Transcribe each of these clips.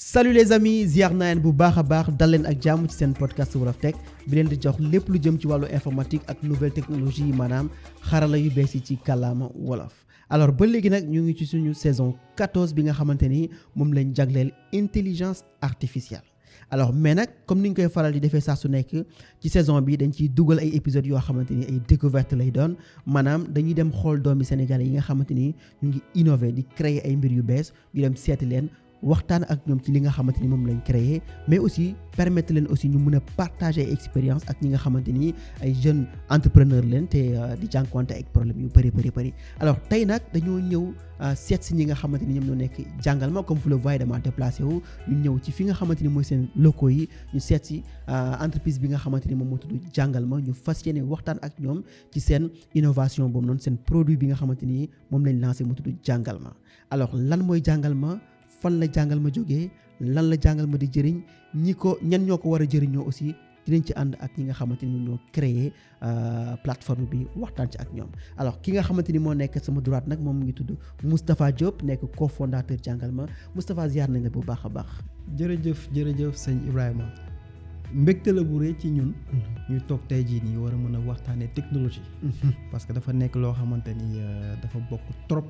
salut les amis ziar naa leen bu baax a baax dal leen ak jàmm ci seen podcast Wolof Tech bi leen di jox lépp lu jëm ci wàllu informatique ak nouvelle technologie yi maanaam xarala yu bees yi ci kàllaama wolof. alors ba léegi nag ñu ngi ci suñu saison 14 bi nga xamante ni moom lañ jagleel intelligence artificielle. alors mais nag comme ni ñu koy faral di defee saa su nekk ci saison bi dañ ciy dugal ay épisodes yoo xamante ni ay découverte lay doon maanaam dañuy dem xool doomi sénégalais yi nga xamante ni ñu ngi innover di créer ay mbir yu bees ñu dem seeti leen waxtaan ak ñoom ci li nga xamante ni moom lañ créer mais aussi permettre leen aussi ñu mën a partager expérience ak ñi nga xamante ni ay jeunes entrepreneurs leen te di jànkuwante ak problème yu bëri. alors tey nag dañoo ñëw seet si ñi nga xamante ni ñoom ñoo nekk jàngal ma comme vous le voyez dama déplacé wu ñu ñëw ci fi nga xamante ni mooy seen locaux yi ñu seet si entreprise bi nga xamante ni moom moo tudd jàngal ma ñu fas yéene waxtaan ak ñoom ci seen innovation boobu noonu seen produit bi nga xamante ni moom lañ lancé mu tudd jàngal ma. alors lan mooy jàngal ma fan la jàngal ma jógee lan la jàngal ma di jëriñ ñan ñoo ko war a jëriñoo aussi dinañ ci ànd ak ñi nga xamante ni ñoo créer plateforme bi waxtaan ci ak ñoom. alors ki nga xamante ni moo nekk sama droite nag moom mu ngi tudd Moustapha Diop nekk cofondateur jàngal ma Moustapha ziar nañ la bu baax a baax. jërëjëf sëñ Ibrahima mbégte la bu rëy ci ñun. ñu toog tey jii nii war a mën a waxtaanee technologie. parce que dafa nekk loo xamante ni dafa bokk trop.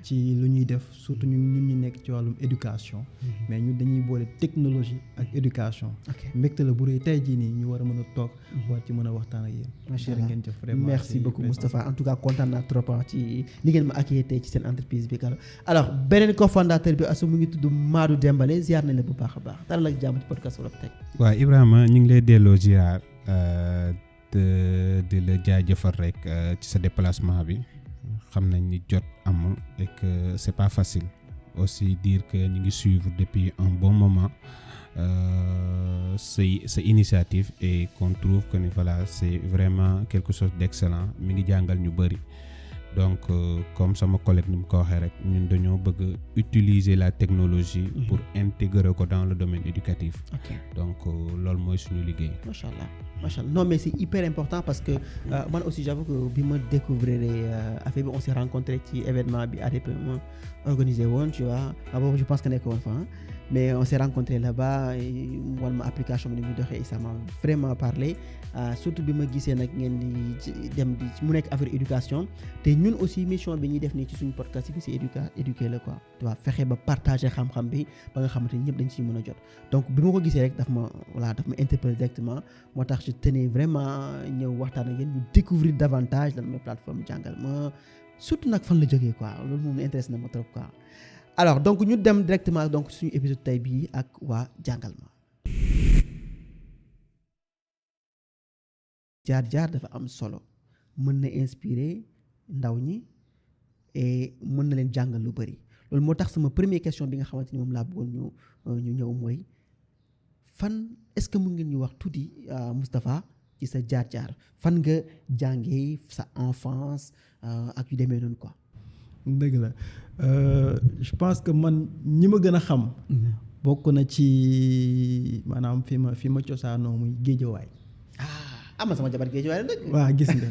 ci lu ñuy def surtout ñun ñu nekk ci wàllum éducation. mais ñun dañuy boole technologie ak éducation. mbégte la bu rëy tey jii nii ñu war a mën a toog. war ci mën a waxtaan ak yéen. macha allah ngeen jëf vraiment merci beaucoup Moustapha en tout cas kontaan naa trop ci li ngeen ma accueillir tey ci seen entreprise bi kala alors beneen cofondateur bi asu mu ngi tudd Madou Dembélé ziar nañ la bu baax a baax dalal ak jàmm ci podcast Wolof Tech. waaw Ibrahima ñu ngi lay delloo ziar di la jaajëfal rek ci sa déplacement bi. xam nañ ni jot amul et que c'est pas facile aussi dire que ñu ngi suivre depuis un bon moment sa initiative et qu'on trouve que ni voilà c'est vraiment quelque chose d'excellent mi ngi jàngal ñu bëri donc comme sama collègue ni mu ko waxee rek ñun dañoo bëgg utiliser la technologie pour intégrer ko dans le domaine éducatif. donc loolu mooy suñu liggéey. macha allah non mais c'est hyper important parce que man aussi j'avoue que bi ma découvrir affaire bi on s'est rencontré ci événement bi ADP ma organisé woon tu vois boobu je pense que nekkoon fa mais on s'est rencontré là-bas wan ma application bi ni muy doxee ça m'a vraiment parlé surtout bi ma gisee nag ngeen di dem di mu nekk affaire éducation te ñun aussi mission bi ñuy def nii ci suñu podcast bi c'est éduquer la quoi tu vois fexe ba partager xam-xam bi ba nga xamante ni ñëpp dañ ciy mën a jot donc bi ma ko gisee rek daf ma interpellé directement moo tax je tenais vraiment ñëw waxtaan ak yéen ñu découvrir davantage lan mooy plateforme jàngal ma surtout nag fan la jógee quoi loolu moom intéresse na ma trop quoi. alors donc ñu dem directement donc suñu épisode tey bii ak waa jàngal ma. jaar dafa am solo mën na inspirer ndaw ñi et mën na leen jàngal lu bari loolu moo tax sama première question bi nga xamante ni moom laa bëggoon ñu ñëw mooy fan est-ce que mën ngeen ñu wax tuuti Moustapha ci sa jaar fan nga jàngee sa enfance ak yu demee noonu quoi. dëgg la je pense que man ñi ma gën a xam. bokk na ci maanaam fi ma cosaanoo muy Géejawaay. am na sama jabar Géejawaay la dëkk. waaw gis nga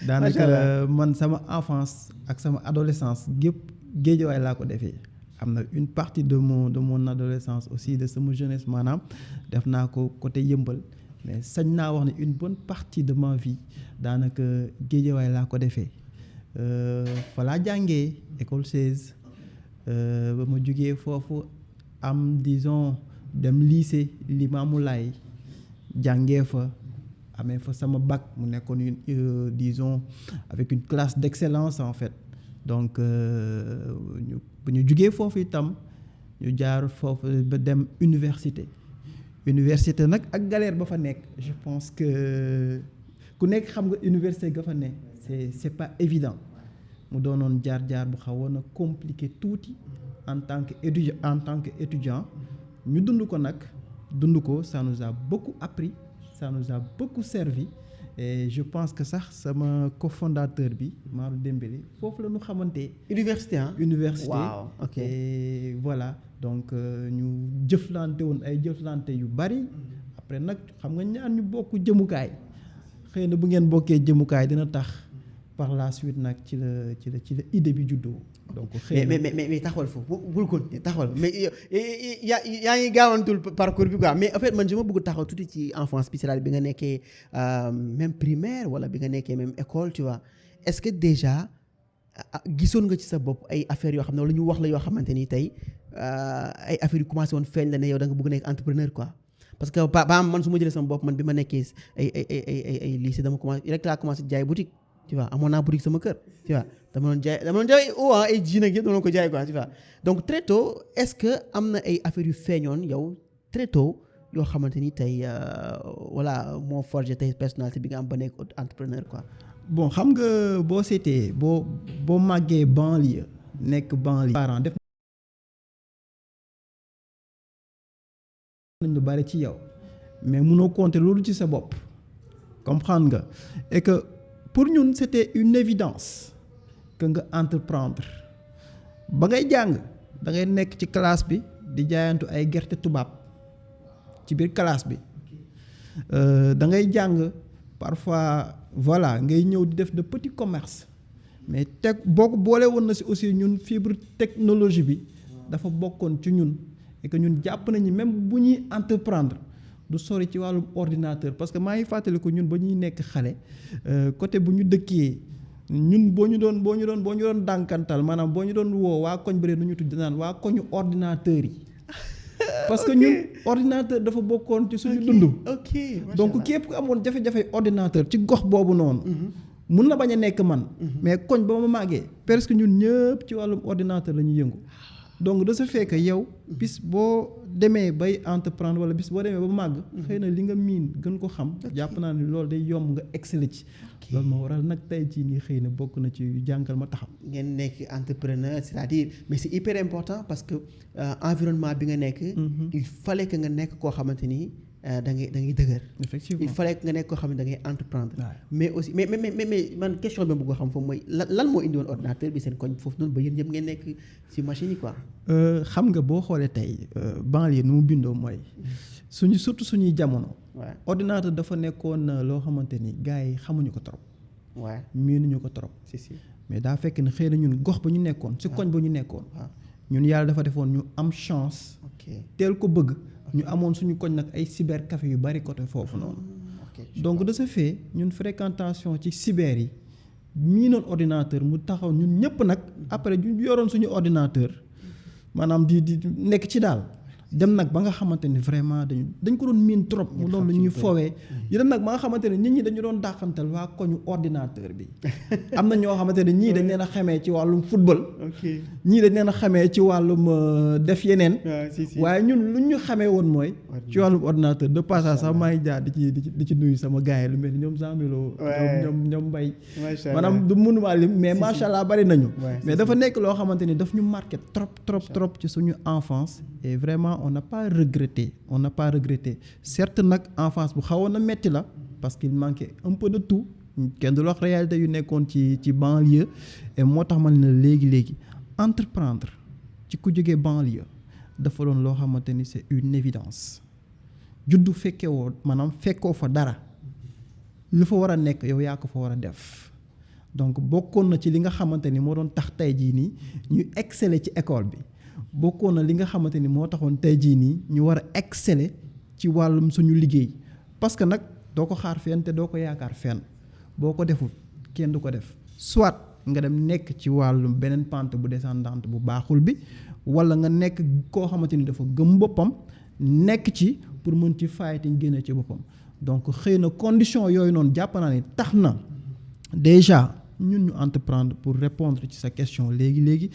daanaka man sama enfance ak sama adolescence gépp Géejawaay laa ko defee. am na une partie de mon adolescence aussi de sama jeunesse maanaam def naa ko côté Yëmbal mais sañ naa wax ne une bonne partie de ma vie daanaka Géejawaay laa ko defee. fa laa jàngee école 16 ba ma jógee foofu am disons dem lycée Limamoulaye jàngee fa amee fa sama bac mu nekkoon disons avec une classe d'excellence en fait donc bu ñu jógee foofu itam ñu jaar foofu ba dem université nag ak galère ba fa nekk je pense que ku nekk xam nga université ga fa nekk c'est pas évident mu doonoon jaar bu xawoon a compliqué tuuti en tant que étudiant ñu dund ko ça nous a beaucoup appris ça nous a beaucoup servi et je pense que sax sama cofondateur bi Madou Dembélé foofu la ñu xamante université wow ok et voilà donc ñu jëflante woon ay jëflante yu bari après nag xam nga ñaar ñu bokk jëmukaay xëy na bu ngeen bokkee jëmukaay dina tax par la suite nag ci la idée bi juddoo. donc xëy na mais taxawal foofu bul ko taxawal mais yaa ngi gaawantul parcours bi quoi mais en fait man je ma bëgg taxaw tuuti ci enfance bi c'est-à-dire bi nga nekkee même primaire wala bi nga nekkee même école tu vois est-ce que déjà gisoon nga ci sa bopp ay affaires yoo xam ne wala ñu wax la yoo xamante ni tey ay affaires yu commencé woon feeñ la ne yow da nga bëgg nekk entrepreneur quoi parce que ba man su ma jëlee sama bopp man bi ma nekkee ay lycée dama commencé rek laa commencé jaay boutique tu vois amoon naa boutique sama kër tu vois dama doon jaay ay jean ak yëpp dama doon ko jaay quoi tu vois donc très tôt est-ce que am na ay affaires yu feeñoon yow très tôt yoo xamante ni tey voilà moo forgé tey personnalité bi nga am ba nekk entrepreneur quoi. bon xam nga boo seetee boo màggee banlieue nekk banlieue parents def nañ lu bari ci yow mais mënoo compter loolu ci sa bopp comprendre nga et que pour ñun c'était une évidence que nga entreprendre ba ngay jàng da ngay nekk ci classe bi di jaayantu ay gerte tubaab ci biir classe bi da ngay jàng parfois voilà ngay ñëw di def de petit commerce mais teg boole woon na si aussi ñun fibre technologie bi dafa bokkoon ci ñun et que ñun jàpp nañu même bu ñuy entreprendre du sori ci wàllum ordinateur parce que maa ngi fàttaliku ñun ba ñuy nekk xale côté bu ñu dëkkee ñun boo ñu doon dànkantal maanaam boo ñu doon woo waa koñ bëre nu ñu tudd naan waa koñu ordinateur yi parce que ñun ordinateur dafa bokkoon ci suñu dund. donc képp ku amoon jafe-jafe ordinateur ci gox boobu noonu. mun na bañ a nekk man. mais koñ ba ma màggee presque ñun ñëpp ci wàllum ordinateur la ñuy yëngu. donc de ce fait que yow bis boo demee bay entreprendre wala bis boo demee ba màgg. xëy na li nga miin gën ko xam. jàpp naa ni loolu day yomb nga exceller ci. loolu moo waral nag tey jii nii xëy na bokk na ci jàngal ma taxaw. ngeen nekk entrepreneur c'est-à-dire mais c'est hyper important parce que environnement bi nga nekk. il fallait que nga nekk koo xamante ni da ngay dëgër. effectivement il fallait que nga nekk koo xam ne da ngay entreprendre. mais aussi mais man question bi ma bëgg a xam foofu mooy lan moo indi woon ordinateur bi seen koñ foofu noonu ba yéen ñëpp ngeen nekk ci machine yi quoi. xam nga boo xoolee tey banlieue nu mu bindoo mooy. surtout suñuy jamono. ordinateur dafa nekkoon loo xamante ni gars yi xamuñu ko trop. miinuñu ko trop. si mais daa fekk ne xëy na ñun gox ba ñu nekkoon si koñ ba ñu nekkoon. ñun yàlla dafa defoon ñu am chance. teel ko bëgg. ñu amoon suñu koñ nag ay cybercafé yu bari côté foofu noonu. donc de ce fait ñun fréquentation ci cyber yi miinoon ordinateur mu taxaw ñun ñëpp nag après ñu yoroon suñu ordinateur maanaam di nekk ci daal. dem nag ba nga xamante ni vraiment dañ ko doon miin trop mu doon lu ñuy foowee yi dem nag ba nga xamante ne nit ñi dañu doon dàqantal waa koñu ordinateur bi am na ñoo xamante ne ñii dañ leen a xamee ci wàllum football ñii dañ leen a xamee ci wàllum def yeneen waaye ñun lu ñu xamee woon mooy ci wàllum ordinateur de passage sax maa ngi jaar di ci nuyu sama gars yi lu mel ni ñoom Zamilo ñoom Mbaye maanaam du mënumaa lim mais macha allah bari nañu mais dafa nekk loo xamante ni daf ñu marqué trop ci suñu enfance et vraiment on n'a pas regretté certes nag enfance bu xawoon na metti la parce qu'il manquait un peu de tout kenn du wax réalité yu nekkoon ci banlieue et moo tax ma ne la léegi entreprendre ci ku jógee banlieue dafa doon loo xamante ni c'est une évidence juddu fekkoo fa dara lu fa war a nekk yow yaa ko fa war a def donc bokkoon na ci li nga xamante ni moo doon tax tey jii nii ñu exceller ci école bi bokkoon na li nga xamante ni moo taxoon tey jii nii ñu war a exceller ci wàllum suñu liggéey parce que nag doo ko xaar fenn te doo ko yaakaar fenn boo ko deful kenn du ko def soit nga dem nekk ci wàllum beneen pente bu descendante bu baaxul bi wala nga nekk koo xamante ni dafa gëm boppam nekk ci pour mën ci fighting génne ci boppam donc xëy na condition yooyu noonu jàpp naa ni tax na déjà ñun ñu entreprendre pour répondre ci sa question léegi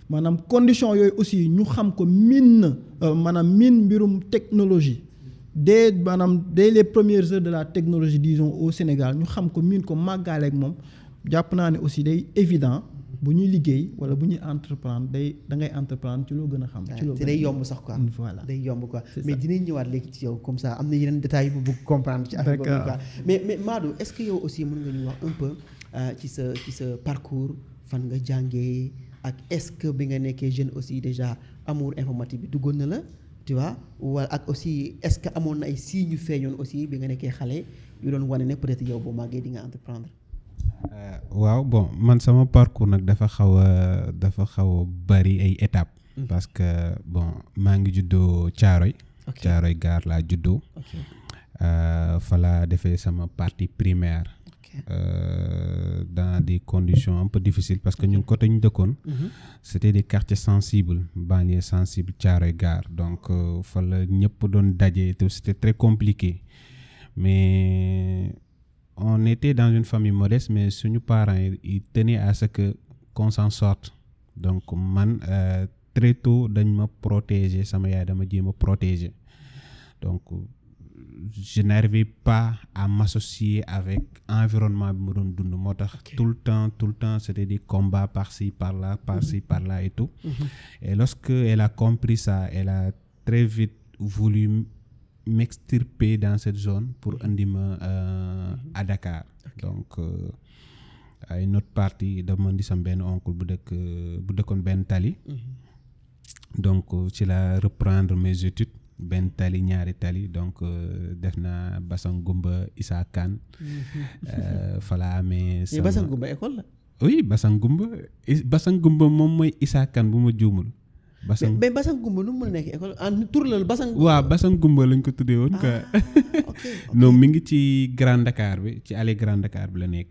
maanaam condition yooyu aussi ñu xam ko miin mbirum technologie dès les premières heures de la technologie disons au Sénégal ñu xam ko miin ko màggaale ak moom jàpp naa ne aussi day évident bu ñuy liggéey wala bu ñuy entreprendre da ngay entreprendre ci loo gën a xam. ci loo gën a day yomb sax quoi. voilà day yomb quoi mais dinañ ñëwaat léegi ci yow comme ça am na yeneen détails bu bëgg comprendre. ci affaire boobu quoi mais Madou est-ce que yow aussi mën nga ñu wax un peu ci sa parcours fan nga jàngee. ak est-ce que bi nga nekkee jeune aussi déjà amour informatique bi duggoon na la tu vois wala ak aussi est-ce que amoon na ay signes yu feeñoon aussi bi nga nekkee xale yu doon wane ne peut-être yow boo màggee di nga entreprendre. waaw bon man sama parcours nag dafa xaw a bari ay étapes. parce que bon maa ngi juddoo Thiaroye. Thiaroye Gare laa juddoo. fa laa defee sama partie primaire. Dans des conditions un peu difficiles parce que ñun côté ñu dëkkoon. c'était des quartiers sensibles banlieue sensible Thiaroye Gare donc fa la ñëpp doon daje te c'était très compliqué mais on était dans une famille modeste mais suñu parents ils tenaient à ce que qu'on s'en sorte donc man très tôt dañ ma protéger sama yaay dama jéem a protéger donc je n'arrivais pas à m'associer avec environnement bi ma doon dund moo tax tout le temps c'était des combats par-ci par-là et tout et lorsque elle a compris ça elle a très vite voulu m'extirper dans cette zone pour andi ma à Dakar donc à une autre partie dama di sam benn oncle bu dëkkoon benn tali donc ci la reprendre mes études benn tali ñaari tali donc def naa Bassangumba Issa Kane fa laa amee sama Bassangumba école la. oui Bassangumba moom mooy Issa Kane bu ma juumul. mais Bassangumba nu mu nekk école en tur la Bassangumba. waaw Bassangumba lañ ko tuddee woon quoi. non mi ngi ci Grand Dakar bi ci allée Grand Dakar bi la nekk.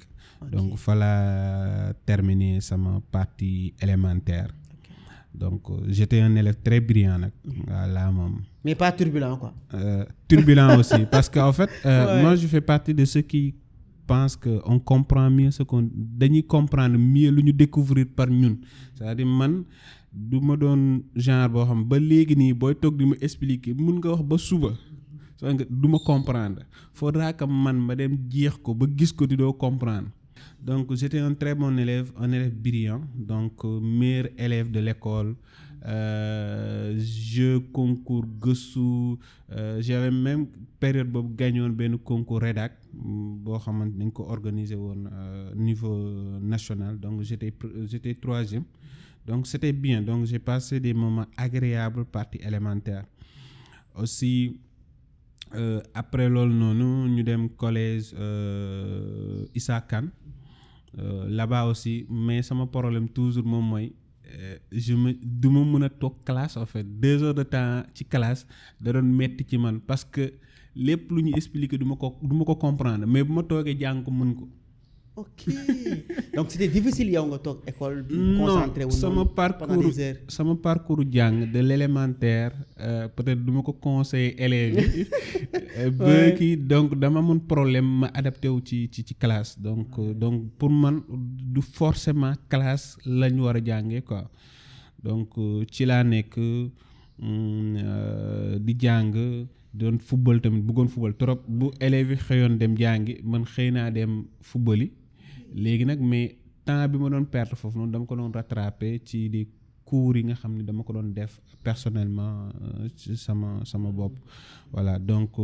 donc fa la terminer sama partie élémentaire. donc j'étais un élève très brillant nag. voilà moom. mais pas turbulent quoi. Turbulent aussi parce que en fait moi je fais partie de ceux qui pensent que on comprend mieux dañuy comprendre mieux lu ñu découvrir par ñun c'est-à-dire man du ma doon genre boo xam ba léegi nii booy toog di ma expliquer mun nga wax ba suba soo nga du ma comprendre faudra que man ma dem jeex ko ba gis ko di doo comprendre. Donc j'étais un très bon élève, un élève brillant, donc meilleur élève de l'école, jeu, concours, gëstu, j'avais même période boobu gagné woon benn concours rédac boo xamante dañ ko organiser woon niveau national donc j'étais troisième donc c'était bien donc j'ai passé des moments agréables partie élémentaire aussi. Après loolu noonu ñu dem collège Issa Kane là-bas aussi mais sama problème toujours moom mooy du ma mën a toog classe en fait 2 heures de temps ci classe da doon metti ci man parce que lépp lu ñu expliquer du ma ko comprendre mais bu ma toogee jàng ko mën ko. ok donc c'était difficile yow nga toog école. concentré wu sama parcours jàng de l'élémentaire peut-être du ma ko conseiller élèves yi. ba kii donc dama amoon problème ma adapté wu ci classe donc pour man du forcément classe la ñu war a jàngee quoi donc ci laa nekk di jàng. doon football tamit bëggoon football trop bu élèves yi xëyoon dem jàngi man xëy naa dem football yi léegi nag mais temps bi ma doon perdre foofu noonu dama ko doon rattraper ci des cours yi nga xam ne dama ko doon def personnellement ci sama bopp voilà donc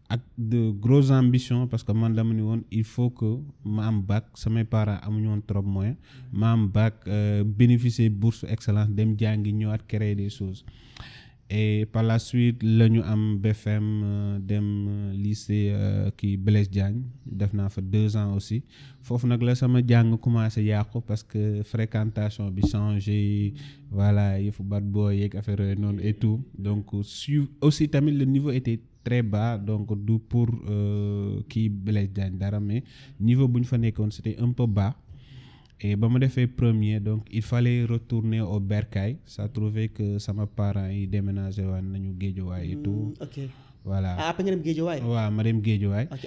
ak de grosses ambitions parce que man dama ni woon il faut que ma am bac samay parents amuñu woon trop moyen ma am bac bénéficier bourse excellence dem jàngi ñëwaat créer des choses. Et par la suite la ñu am BFM dem lycée kii Blaise Diagne def naa fa 2 ans aussi foofu nag la sama jàng commencé yàqu parce que fréquentation bi changé voilà yëfu bad boy yeeg affaire yooyu noonu et tout donc aussi tamit le niveau était très bas donc du pour kii Blaise Diagne dara mais niveau bu ñu fa nekkoon c'était un peu bas. Et ba ma defee premier donc il fallait retourner au Bercail ça trouvait que sama parents yi déménagé waan nañu Guédiawaye et tout. ok voilà après nga dem Guédiawaye. waaw ma dem Guédiawaye. ok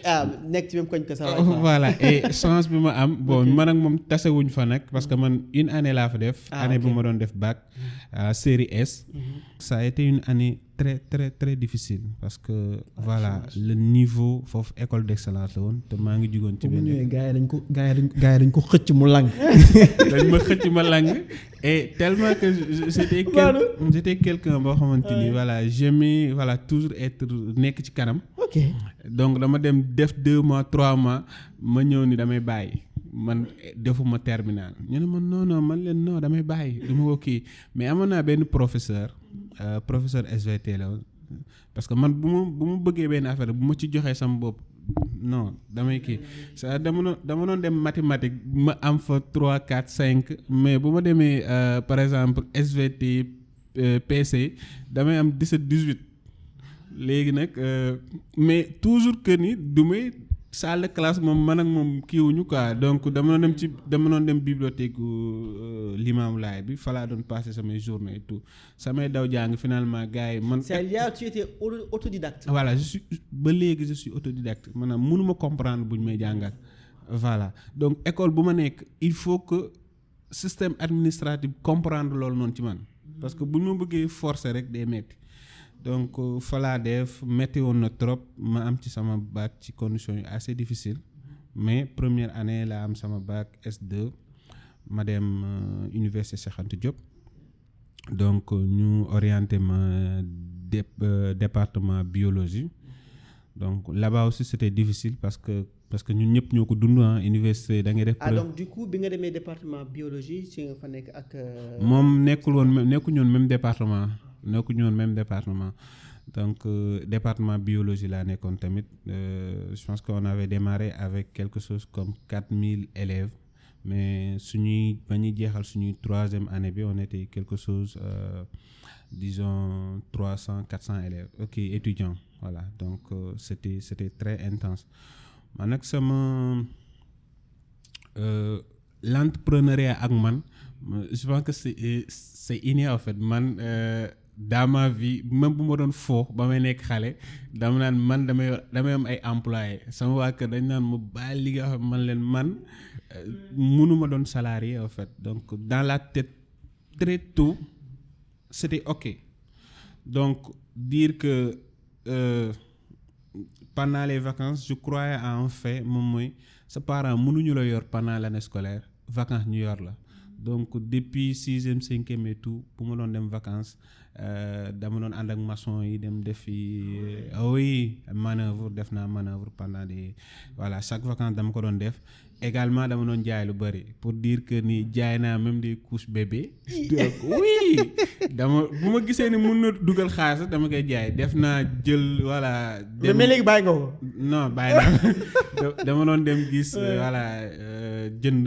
nekk ci même koñ que ça. voilà et chance bi ma am bon man ak moom tasewuñ fa nag parce que man une année laa fa def. année bu ma doon def bac série S. ça a été une année très très très difficile parce que voilà le niveau foofu école d'excellence la woon te maa ngi jugoon ci benn. gars yi dañ ko xëcc mu lang. dañ ma xëcc ma lang et tellement que j'étais quelqu'un boo xamante ni voilà j'aimais voilà toujours être nekk ci kanam. ok donc dama dem def 2 mois 3 mois ma ñëw ni damay bàyyi man defuma terminal ñu ne man non man leen non damay bàyyi du ma ko kii mais amoon naa benn professeur SVT la woon parce que man bu ma bëggee benn affaire bu ma ci joxee sama bopp non damay kii ça dama doon dem mathématique ma am fa 3 4 5 mais bu ma demee par exemple SVT PC damay am 17 18 léegi nag mais toujours que ni du may salle de classe moom man ak moom kiiwuñu quoi donc dama doon dem bibliothèque Limamou Laye bi fa laa doon passer samay journée et tout samay daw jàng finalement gars yi man. c'est là tu étais autodidacte. voilà ba léegi je suis autodidacte maanaam mënuma comprendre bu ñu may jàngal voilà donc école bu ma nekk il faut que système administratif comprendre loolu noonu ci man parce que bu ñu ma bëggee forcer rek day metti donc fa laa def metti woon na trop ma am ci sama bac ci conditions yu assez difficile mais première année la am sama bac S2 ma dem université Cheikh Anta Diop donc ñu orienté ma département biologie donc là-bas aussi c'était difficile parce que ñun ñëpp ñoo ko dund université da ngay def. Donc du coup bi nga demee département biologie ci nga fa nekk ak. moom nekkuñu woon même département. nekkuñu woon même département donc département biologie laa nekkoon tamit je pense qu'on avait démarré avec quelque chose comme 4000 élèves mais ba ñuy jeexal suñuy 3e année bi on était quelque chose disons 300 400 élèves étudiants voilà donc c'était très intense man nag sama l'entrepreneuriat ak man je pense que c'est inné en fait man dans ma vie même bu ma doon foo ba may nekk xale dama naan man damay am ay employés sama waa kër dañ naan ma bàyyi li nga xam man leen man mënuma doon salarié en fait donc dans la tête très tôt c'était ok donc dire que pendant les vacances je croyais à un fait moom mooy sa parent mënuñu la yor pendant l'année scolaire vacances ñu yor la donc depuis 6e 5e et tout bu ma doon dem vacances dama doon ànd ak maçon yi dem defi def naa manœuvre pendant voilà chaque vacances dama ko doon def également dama doon jaay lu bari pour dire que ni jaay naa même des couches bébé donc bu ma gisee ni mën na dugal xaalis dama koy jaay def naa jël voilà. mais léegi bàyyi nga ko. non bàyyi naa dama doon dem gis voilà jënd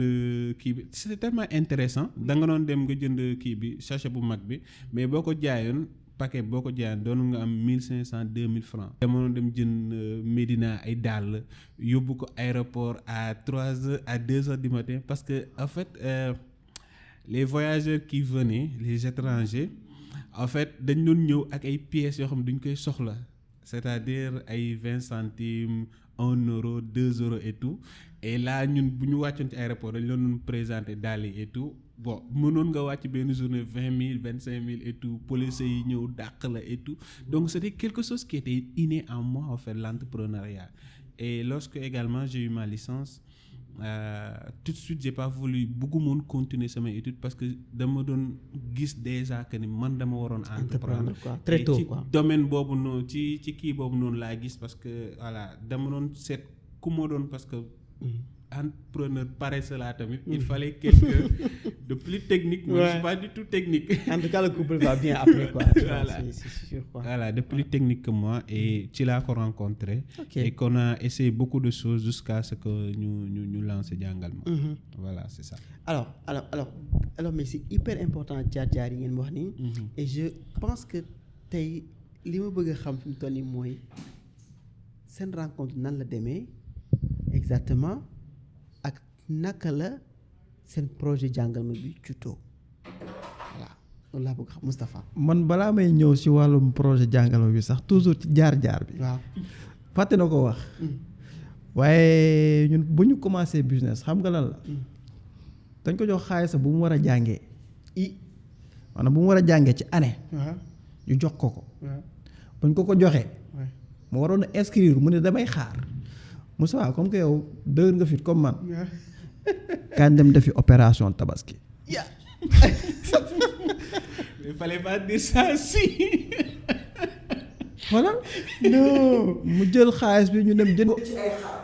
kii bi c'est tellement intéressant da nga doon dem nga jënd kii bi sachet bu mag bi mais boo ko jaayoon paquet boo ko jaayoon doon nga am 1500 2000 francs. dama doon dem jënd Médina ay dàll yóbbu ko aéroport à 3h à 2h du matin parce que en fait les voyageurs qui venaient les étrangers en fait dañ doon ñëw ak ay pièces yoo xam ne duñ koy soxla c'est-à-dire ay 20 centimes 1 euro 2 euros et tout et là ñun bu ñu wàccoon ci aéroport dañ doon présenter dàll yi et tout bon mënoon nga wàcc benn journée 20 000 25 000 et tout policiers yi ñëw dàq la et tout donc c'était quelque chose qui était inné en moi en fait l'entrepreneuriat et lorsque également j'ai eu ma licence tout de suite j'ai pas voulu bëggumoon continuer samay études parce que dama doon gis déjà que ni man dama waroon entreprendre très tôt ci quoi domaine boobu noonu ci kii boobu noonu laa gis parce que voilà dama doon seet ku ma doon parce que entrepreneur pareil cela tamit il fallait quelqu'un de plus technique. Moi je suis pas du tout technique. En tout cas le couple va bien après quoi. Voilà. C'est sûr quoi. Voilà, de plus technique que moi et ci laa ko rencontré. Et qu'on a essayé beaucoup de choses jusqu'à ce que ñu lancer jàngal ma. Voilà, c'est ça. Alors mais c'est hyper important jaar-jaar yi ngeen wax nii. Et je pense que tey li ma bëgg a xam fi mu toll nii mooy seen rencontre nan la demee exactement. naka la seen projet jàngal ma bi juddoo voilà loolu laa bëgg xam Moustapha. man balaa may ñëw ci wàllum projet jàngal ma bi sax toujours ci jaar-jaar bi. waaw fàtte na ko wax. waaye ñun bu ñu commencé business xam nga lan la. dañ ko jox xaalis bu mu war a jàngee. maanaam bu mu war a jàngee ci année. ñu jox ko ko. bañ ko joxee. mu waroon a inscrire mu ne damay xaar Moussa comme que yow dëgër nga fit comme man. kañ dem defi opération tabaski. Il fallait pas dire ça si. voilà. non mu jël xaalis bi ñu dem jënd. ci ay xaar.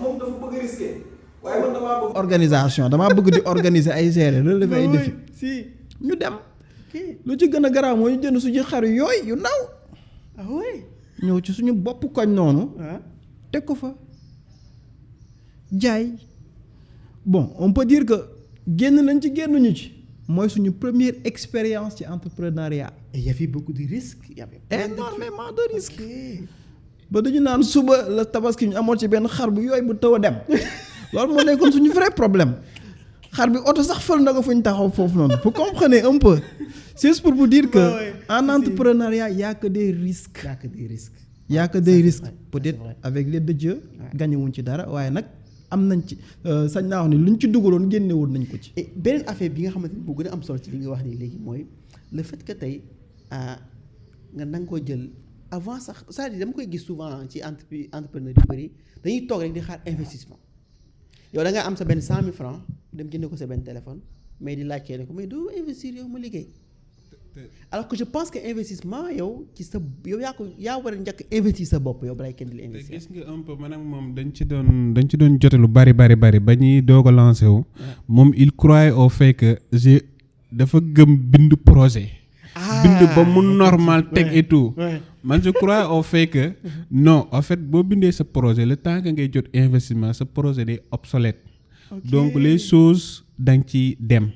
moom dafa bëgg risquer. waaye man damaa bëgg. organisation damaa bëgg di organiser ay gérer relever ay défi. si ñu dem. lu ci gën a garaaw mooy ñu jënd suñu xar yooyu yu ndaw. ah oui. ñëw ci suñu bopp koñ noonu. teg ko fa jaay bon on peut dire que génn nañ ci génnuñu ci mooy suñu première expérience ci entrepreneuriat. Et il y avait beaucoup de risques. Il y avait énormément de risques. ba dañu naan suba la tabaski ñu amoon ci benn xar bu yooyu bu taw a dem loolu moo nekkoon suñu vrai problème xar bi oto sax fël na ko fu ñu taxaw foofu noonu vous comprenez un peu c'est juste pour vous dire que en entrepreneuriat y a que des risques. y a que des risques. y a que des risques peut-être avec l'aide de Dieu gagné wuñ ci dara waaye nag am nañ ci sañ naa wax ni luñ ci dugaloon génnewoon nañ ko ci. et beneen affaire bi nga xamante ni bu gën a am solo ci li nga wax nii léegi mooy le fait que tey nga nanga koo jël avant sax c'est-à-dire dama koy gis souvent ci entrepreneur yu bëri dañuy toog rek di xaar investissement yow da nga am sa benn 100 000 francs dem jënd ko sa benn téléphone mais di laaj kenn ko mais doo investir yow ma liggéey alors que je pense que investissement yow ci sa yow yaa war a njëkk investir sa bopp yow balay kenn di la investir. gis nga un peu man ak moom dañ ci doon jote lu bari ba ñuy doog a lancé wu. moom il croyait au fait que dafa gëm bind projet. bind ba mu normal teg et tout. man je crois au fait que non en fait boo bindee sa projet le temps que ngay jot investissement sa projet day obsolète. donc les choses dañ ci dem.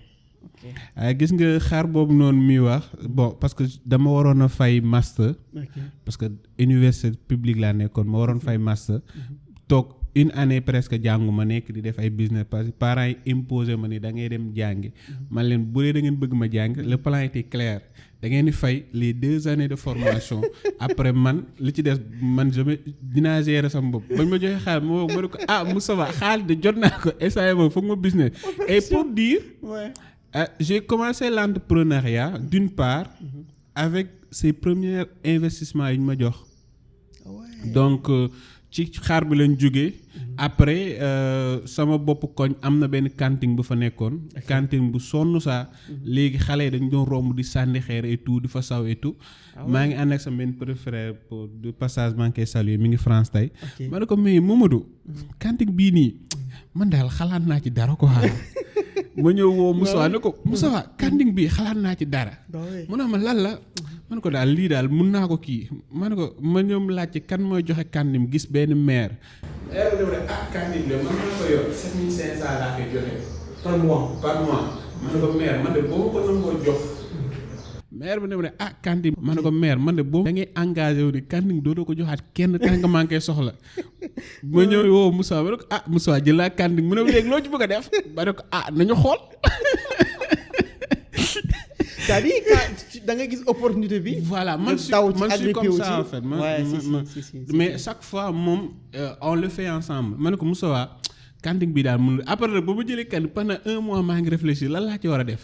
gis nga xaar boobu noonu muy wax bon parce que dama waroon a fay master. parce que université publique laa nekkoon ma waroon fay master. toog une année presque jàngu ma nekk di def ay business parce que parents yi imposé ma ni da ngay dem jàngi. man leen bu dee da ngeen bëgg ma jàng le plan était clair da ngeen di fay les 2 années de formation après man li ci des man dinaa gérer sama bopp bañ ma joxee xaalis ma ne ko Moussa xaalis de jot naa ko essayé boobu foog ma business. et pour dire. J'ai commencé l'entrepreneuriat d'une part avec ces premiers investissements yi ñu ma jox. Donc ci xaar bi lañ jógee. Après sama bopp koñ am na benn cantine bu fa nekkoon. Cantine bu sonn saa. léegi xale yi dañ doon romb di sànni xeer et tout di fa saw et tout. maa ngi ànd ak sama benn préféré pour de passage maa ngi koy saluer mi ngi France tey. ma ne ko mais Mamadou. cantine bii nii man daal xalaat naa ci dara ko xaar. ma ñëw woo Moussa ne ko Moussa cantine bi xalaat naa ci dara. mu ne ma lan la. ma ne ko daal lii daal mun naa ko kii ma ne ko ma ñëw laajte kan mooy joxe cantine gis benn maire. cantine bi man maa ko yor 7500 laa koy joxe. par mois. ma ne ko maire man de boo ma ko nangoo jox. maire bi ne ma ne cantine ma ne ko maire man de boo da ngay engagé wu ni cantine dootoo ko joxaat kenn tànk maa ngi koy soxla. ma ñëw woo Moussa ma ne ko Moussa jël naa cantine mu ne léegi loo ci bëgg a def ma ne ko nañu xool. c'est-à-dire quand da nga gis opportunité bi. voilà man suis comme ça en fait. mais chaque fois moom on le fait ensemble ma ne ko Moussa cantine bi daal mun après ba ma jëlee cantine pendant 1 mois maa ngi réfléchir lan laa ci war a def.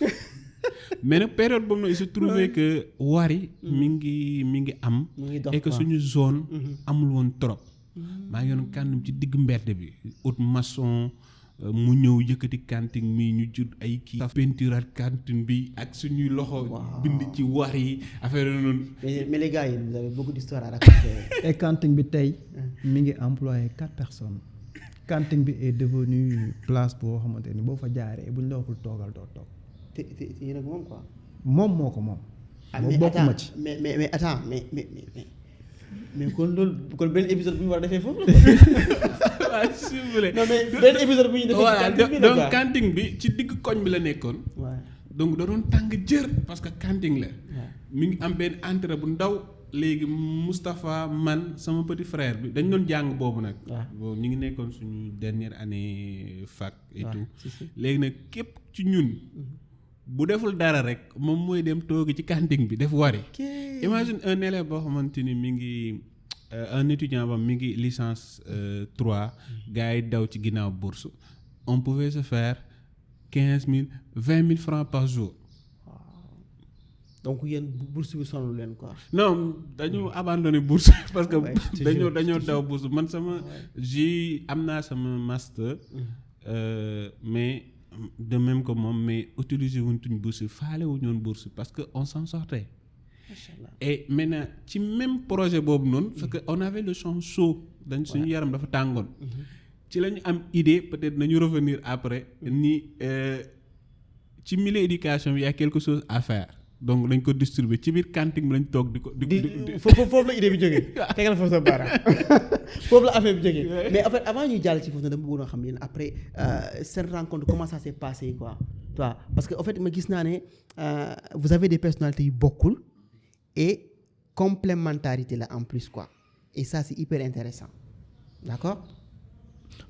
mais nag période boobu nag il se trouvait que Wari mi ngi am. et que suñu zone. amul woon trop. maa ngi yoon cantine ci digg mbedd bi ut maçon mu ñëw yëkkati cantine mi ñu jut ay kii. peinturaat cantine bi ak suñuy loxo. bind ci Wari affaire noonu. mais les gars yi vous avez beaucoup d'histoires à raconter. et cantine bi tey mi ngi employé 4 personnes. cantine bi est devenu place boo xamante ni boo fa jaaree buñ la waxul toogal doo toog. te yéen a ko moom quoi. moom moo ko moom. mais bokkuma ci mais attends mais kon loolu kon benn épisode bu ñu war a defee foofu la. waaw s'il vous plaît. non mais benn épisode bu ñu defee. voilà donc cantine bi ci digg koñ bi la nekkoon. donc da doon tàng jër parce que cantine la. mi ngi am benn entrée bu ndaw. léegi Moustapha man sama petit frère bi dañ doon jàng boobu nag. bon ñu ngi nekkoon suñu dernière année fac et tout. léegi nag képp ci ñun. bu deful dara rek moom mooy dem toogi ci cantine bi def Wari. imagine un élève boo xamante ni mi ngi un étudiant ba mi ngi licence 3 gars yi daw ci ginnaaw bourse on pouvait se faire 15 000 20 000 francs par jour. donc yéen bourse bi sonal leen quoi. non dañu abandonné bourse parce que dañoo daw bourse man sama am naa sama master mais de même que moom mais utiliser wuñ tuñ bourse faale wu ñoon bourse parce que on s'en sortait. Machallah. Et maintenant ci même projet boobu noonu parce que on avait le champ chaud dañ suñu yaram dafa tàngoon ci la ñu am idée peut-être nañu revenir après ni ci milieu éducation bi y a quelque chose à faire. donc dañ ko distribuer ci biir cantine bi lañ toog di ko. foofu la idée bi jógee. tegal foofu sa baaraam foofu la affaire bi jógee mais en fait avant ñuy jàll ci foofu dama bëggoon a xam yéen après seen rencontre comment ça s'est passé quoi toi parce que en fait ma gis naa ne vous avez des personnalités yu bokkul et complémentarité la en plus quoi et ça c'est hyper intéressant d'accord.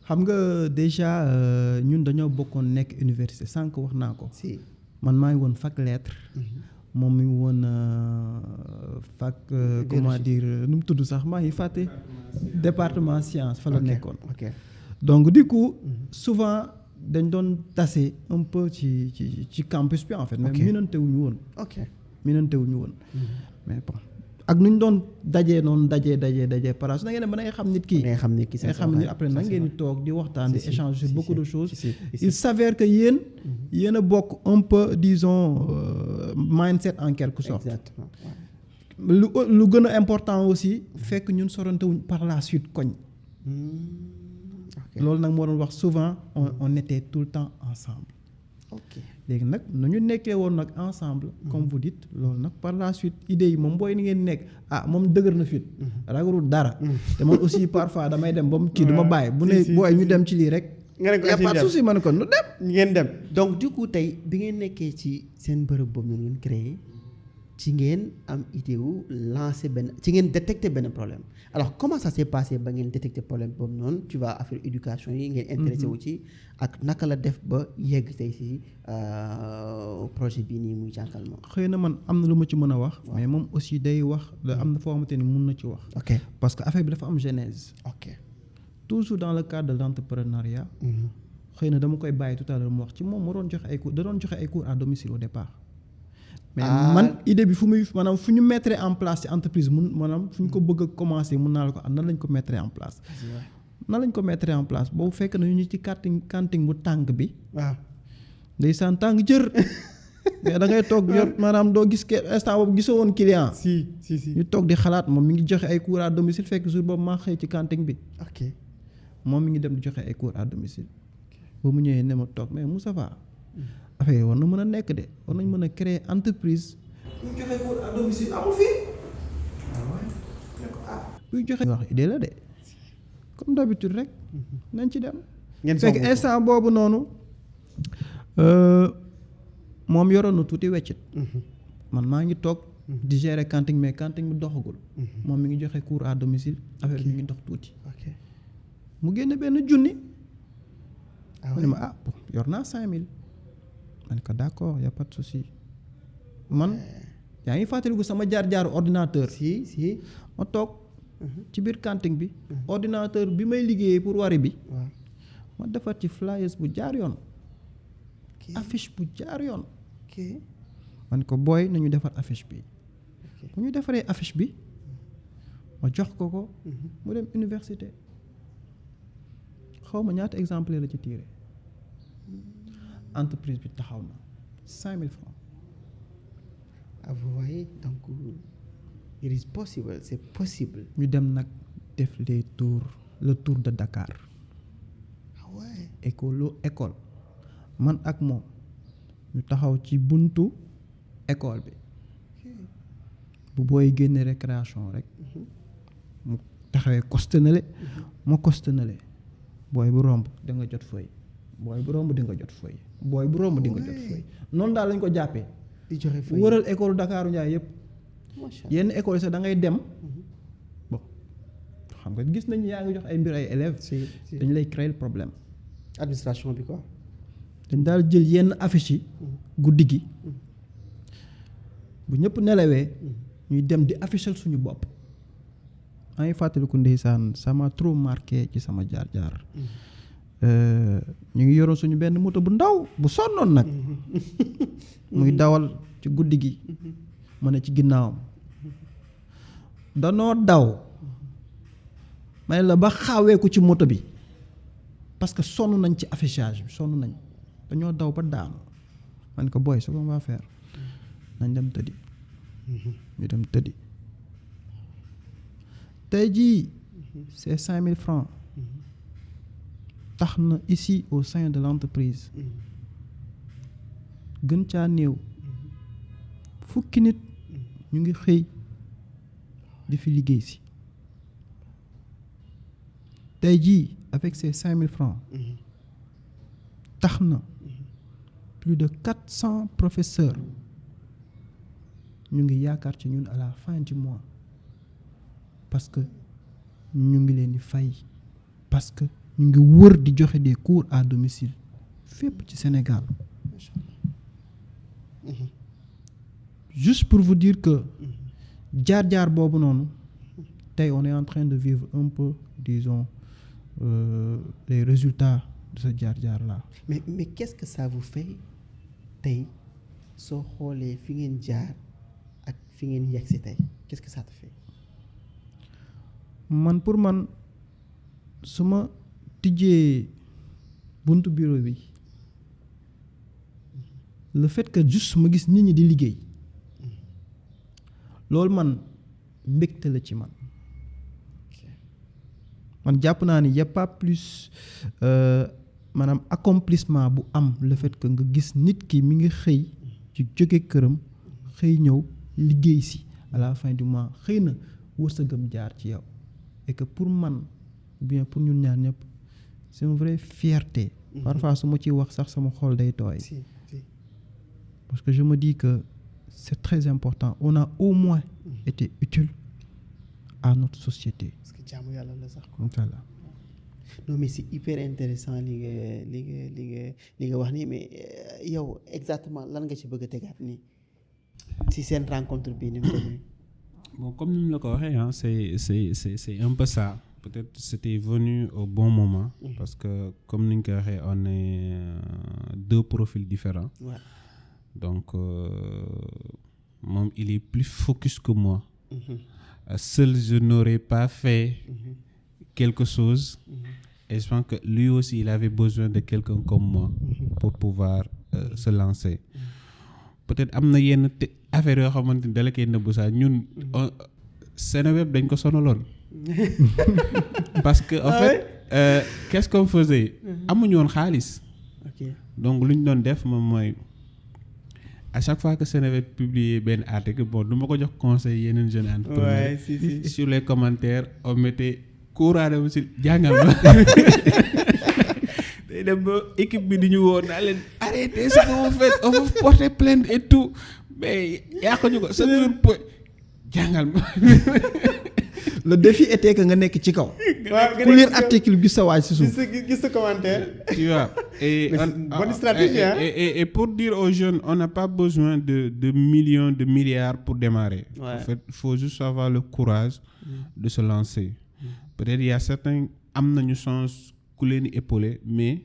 xam nga déjà ñun dañoo bokkoon nekk université sànq wax naa ko. si man maa ngi woon fac lettres. moom mi ngi woon fac comment dire nu mu tudd sax maa ngi fàtte. département science fa la nekkoon. donc du coup souvent dañ doon tase un peu ci campus bi en fait. mais minante wuñu woon. minante wuñu woon. mais bon ak nu ñu doon dajee noonu dajee par su na ngeen ne mën nga xam nit ki. nga xam nit après nag ngeen di toog di waxtaan di échanger sur beaucoup de choses. il s'avère que yéen a bokk un peu disons mindset en quelque sorte. exactement lu gën a important aussi fekk ñun sorante wuñ par la suite koñ. loolu nag moo doon wax souvent on était tout le temps ensemble. léegi nag nañu nekkee woon nag ensemble comme vous dites loolu nag par la suite idée yi moom booy ni ngeen nekk moom dëgër na fit ragalul dara te man aussi parfois damay dem ba mu kii du ma bàyyi bu ne booy ñu dem ci lii rek nga ne ko y a pas de souci man ko nu dem ngeen dem donc du coup tey bi ngeen nekkee ci seen bërëb boobu noonu ngeen créé ci ngeen am idée wu lancer benn ci ngeen détecter benn problème alors comment ça s'est passé ba ngeen détecter problème boobu noonu tu vois affaire éducation yi ngeen intéressé wu ci ak naka la def ba yegg tey si projet bii nii muy Jànkalma. xëy na man am na lu ma ci mën a wax mais moom aussi day wax am na foo xamante ni mun na ci wax parce que affaire bi dafa am genèse toujours dans le cadre de l'entrepreneuriat xëy na dama koy bàyyi tout à l'heure mu wax ci moom moo doon joxe ay cours da doon joxe ay cours à domicile au départ mais man idée bi fu ñu mettre en place ci entreprise maanaam fu ñu ko bëgg a commencer mun naa la ko nan lañ ko mettre en place nan lañ ko mettre en place boobu fekk nañu ñu ci cantine bu tàng bi waaw ndeysaan tàng jër mais da ngay toog yor maanaam doo gis instant boobu gisoo woon client si ñu toog di xalaat moom mi ngi joxe ay cours à domicile fekk jour boobu maa xëy ci cantine bi moom mi ngi dem di joxe ay cours à domicile ba mu ñëwee ne ma toog mais Moustapha affaire war na mën a nekk de war nañ mën a créer entreprise buy joxe cours à domicile amul fii buy joxe wax idée la de comme d'habitude rek nañ ci dem fekk instant boobu noonu moom yoroon na tuuti weccit man maa ngi toog di gérer cantine mais cantine bi doxagul moom mi ngi joxe cours à domicile affaire mi ngi dox tuuti mu génne benn junni mu ne ma bon yor naa 5000 ma ne ko d'accord y a pas de souci man yaa ngi fàttaliku sama jaar-jaaru ordinateur si ma toog ci biir cantine bi ordinateur bi may liggéeyee pour wari bi ma defar ci flyers bu jaar yoon affiche bu jaar yoon ma ne ko booy nañu defar affiche bi bu ñu defaree affiche bi ma jox ko mu dem université xaw ma ñaata exemplaire la ci tiré entreprise bi taxaw na 5000 francs. Vous voyez donc it is possible c'est possible. ñu dem nag def le tour de Dakar. école man ak moom ñu taxaw ci buntu école bi bu booy génne récréation rek mu taxawee costanale ma costanale booy bu romb da nga jot feuille booy bu romb di nga jot feuille booy bu romb di nga jot feuille noonu daal lañ ko jàppee di joxe feuille wëral école Dakaaru Njaay yëpp yenn école yi sax da ngay dem bon xam nga gis nañu yaa ngi jox ay mbir ay élèves dañu lay créer problème administration bi quoi dañ daal jël yenn affiche yi guddi gi bu ñëpp nelawee ñuy dem di afficher suñu bopp maa ngi fàttaliku ndeysaan ça m'a trop marqué ci sama jaar-jaar ñu ngi yoroon suñu benn moto bu ndaw bu sonnoon nag muy dawal ci guddi gi ma ne ci ginnaawam danoo daw may la ba xaaweeku ci moto bi parce que sonn nañ ci affichage bi sonn nañ dañoo daw ba daanu man ko boy ce qu'on va faire nañ dem tëddi ñu dem tëddi tey jii c'est 5000 francs tax na ici au sein de l'entreprise gën caa néew fukki nit ñu ngi xëy di fi liggéey si tey jii avec ces 5000 francs tax na plus de 400 professeurs ñu ngi yaakaar ci ñun à la fin du mois parce que ñu ngi leen di fay parce que ñu ngi wër di joxe des cours à domicile fépp ci Sénégal juste pour vous dire que jaar-jaar boobu noonu tey on est en train de vivre un peu disons les résultats de ce jaar-jaar là. mais qu'est-ce que ça vous fait tey soo xoolee fi ngeen jaar ak fi ngeen yegg si tey qu'est-ce que ça te fait. man pour man su ma tijjee buntu bureau bi le fait que juste ma gis nit ñi di liggéey loolu man mbégte la ci man man jàpp naa ni y a pas plus maanaam accomplissement bu am le fait que nga gis nit ki mi ngi xëy ci jóge këram xëy ñëw liggéey si à la fin du mois xëy na wërsëgam jaar ci yow et que pour man bien pour ñun ñaar ñëpp c'est une vraie fierté. Parfois su ma ciy wax sax sama xol day tooy. Parce que je me dis que c'est très important on a au moins été utile à notre société. parce que jaamu yàlla la sax quoi. Voilà. Non mais c'est hyper intéressant li nga wax nii mais yow exactement lan nga ci bëgg a tegaat nii ci seen rencontre bi ni mu demee. Bon comme ni mu la ko waxee hein c'est un peu ça peut-être c'était venu au bon moment. Parce que comme ni ñu ko waxee on est deux profils différents. Ouais. Donc moom il est plus focus que moi. Seul je n'aurais pas fait quelque chose. Et je pense que lui aussi il avait besoin de quelqu'un comme moi pour pouvoir se lancer. Peut-être am na yenn affaire yoo xamante ni dala koy nëbbu sax ñun Seneweb dañ ko sonaloon. Parce que en fait qu'est-ce qu'on faisait amuñu woon xaalis. Donc lu ñu doon def moom mooy à chaque fois que Seneweb publier benn article bon du ma ko jox conseil yeneen jeunes entrepreneurs. Si. Sur les commentaires on mettait courant dem si jàngal ma day dem ba équipe bi di ñu woo naa leen arrêtez ce que vous faites on va porter plainte et tout mais yàquñu ko sa jour jàngal ma. Le défi était que nga nekk ci kaw. ku lire article gis sa waay si suuf. gis sa commentaire. Tu vois et bonne stratégie hein. Et pour dire aux jeunes on n'a pas besoin de millions de milliards pour démarrer. Ouais. En fait il faut juste avoir le courage de se lancer. Peut-être il y a certains am nañu chance ku leen di épauler mais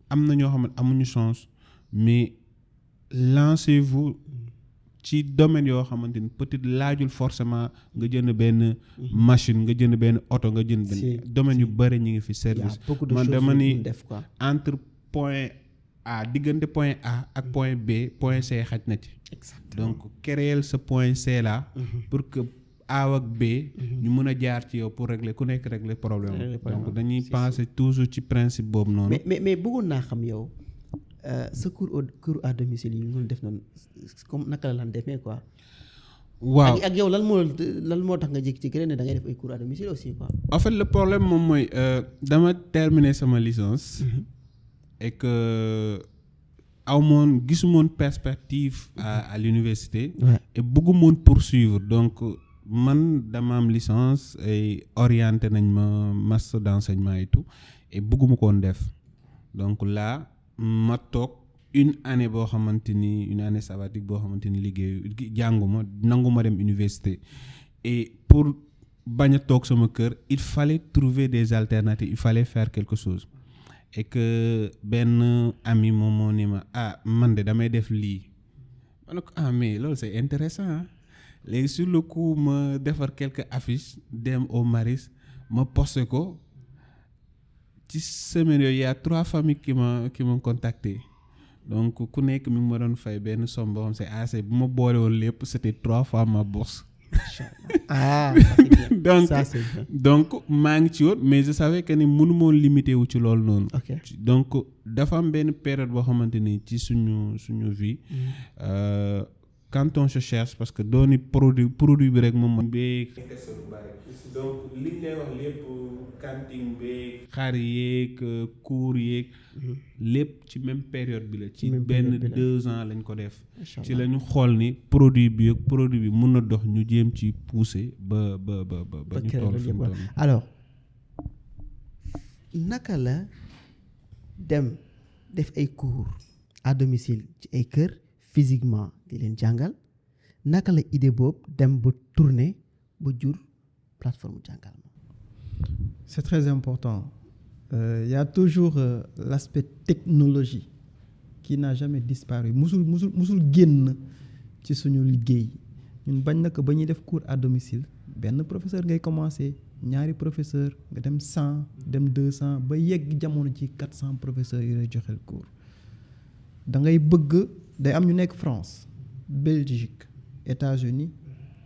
am na ñoo xam ne amuñu chance mais lancez-vous ci domaine yoo xamante ni peut-être laajul forcément nga jënd benn machine nga jënd benn oto nga jënd benn domaine yu bëri ñu ngi fi service. Man dama ni entre point A diggante point A ak point B point C xaj na ci. Exactement. Donc créer ce point C là pour que A ak B ñu mën a jaar ci yow pour régler ku nekk régler problème. Donc dañuy penser toujours ci principe boobu noonu. mais bëggoon naa xam yow sa cours à domicile yi nga def noonu comme naka la lan demee quoi. Waaw ak yow lan moo tax nga jékki-jékki rek ne da ngay def ay cours à domicile aussi quoi. En fait le problème moom mooy dama terminer sama licence. Et que amoon gisumoon perspective à l'université. Ouais. Et bëggumoon poursuivre donc man dama am licence et orienté nañ ma master d'enseignement et tout et bëgguma koon def donc là ma toog une année boo xamante ni une année sabbatique boo xamante ni liggéey jànguma nanguma dem université et pour bañ a toog sama kër il fallait trouver des alternatives il fallait faire quelque chose et que benn ami moom moo ni ma man de damay def lii ma ne ko mais loolu c'est intéressant léegi sur le coup ma defar quelques affiches dem au Maris ma posté ko ci semaine yooyu y a 3 familles qui m'ont contacté donc ku nekk mi ngi ma doon fay benn somme boo xam c'est assez bu ma boole woon lépp c'était 3 fois ma bourse. donc maa ngi ci woon mais je savais que ni mënu moon limité wu ci loolu noonu. Donc dafa am benn période boo xamante ni ci suñu vie quand on se cherche parce que dooni produit bi rek moom beeg donc li ngay wax lépp kanting beeg xar yeeg cours yeeg lépp ci même période bi la ci benn 2 ans lañ ko def ci la ñu xool ni produit bi mun na dox ñu jéem ci pousser ba ñu toll fi mu toll. Alors naka la dem def ay cours à domicile ci ay kër physiquement di leen jàngal naka la idée boobu dem ba tourner ba jur plateforme jàngal ma. C'est très important. Il y a toujours l'aspect technologie qui n'a jamais disparu musul génn ci suñu liggéey ñun bañ na ko ba ñuy def cours à domicile benn professeur ngay commencer ñaari professeur nga dem 100 dem 200 ba yegg jamono ci 400 professeurs yi lay joxel cours da ngay bëgg day am ñu nekk France Belgique États-Unis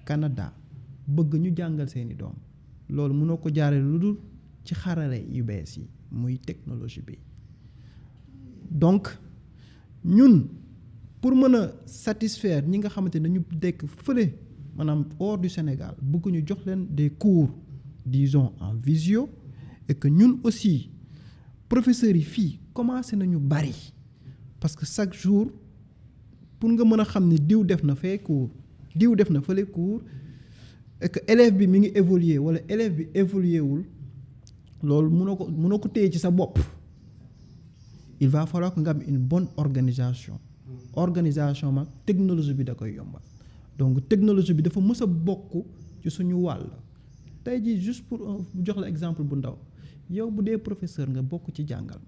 Canada bëgg ñu jàngal seeni doom loolu mënoo ko jaaree lu dul ci xarale yu bees yi muy technologie bi donc ñun pour mën a satisfaire ñi nga xamante ne dañu dekk fële maanaam hors du Sénégal bëgg ñu jox leen des cours disons en visio et que ñun aussi professeurs yi fii commencé nañu bari parce que chaque jour pour nga mën a xam ne diw def na fee cours diw def na fële cours et que élève bi mi ngi évoluer wala élève bi évoluer wul loolu mënoo ko téye ci sa bopp il va falloir que nga am une bonne organisation mag technologie bi da koy yombal donc technologie bi dafa mës a bokk ci suñu wàll tey jii juste pour jox la exemple bu ndaw yow bu dee professeur nga bokk ci jàngal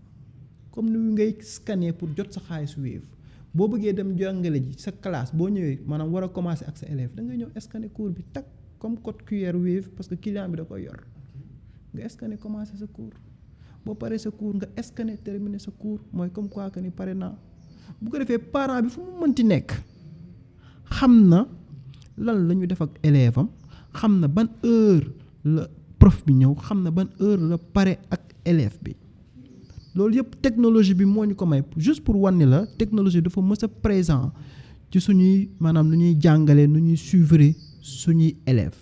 comme ni ngay scanner pour jot sa xaalis Wave boo bëggee dem jàngale ji sa classe boo ñëwee maanaam war a commencer ak sa élève da ngay ñëw scanner cours bi tak comme code QR Wave parce que client bi da koy yor nga scanner commencer sa cours boo paree sa cours nga scanner terminer sa cours mooy comme quoi que ni pare naa bu ko defee parent bi fu mu mënti nekk xam na lan la ñu def ak élève am xam na ban heure la prof bi ñëw xam na ban heure la pare ak élève bi loolu yëpp technologie bi moo ñu ko may juste pour wan ni la technologie dafa mës a présent ci suñuy maanaam nu ñuy jàngalee nu ñuy suivre suñuy élèves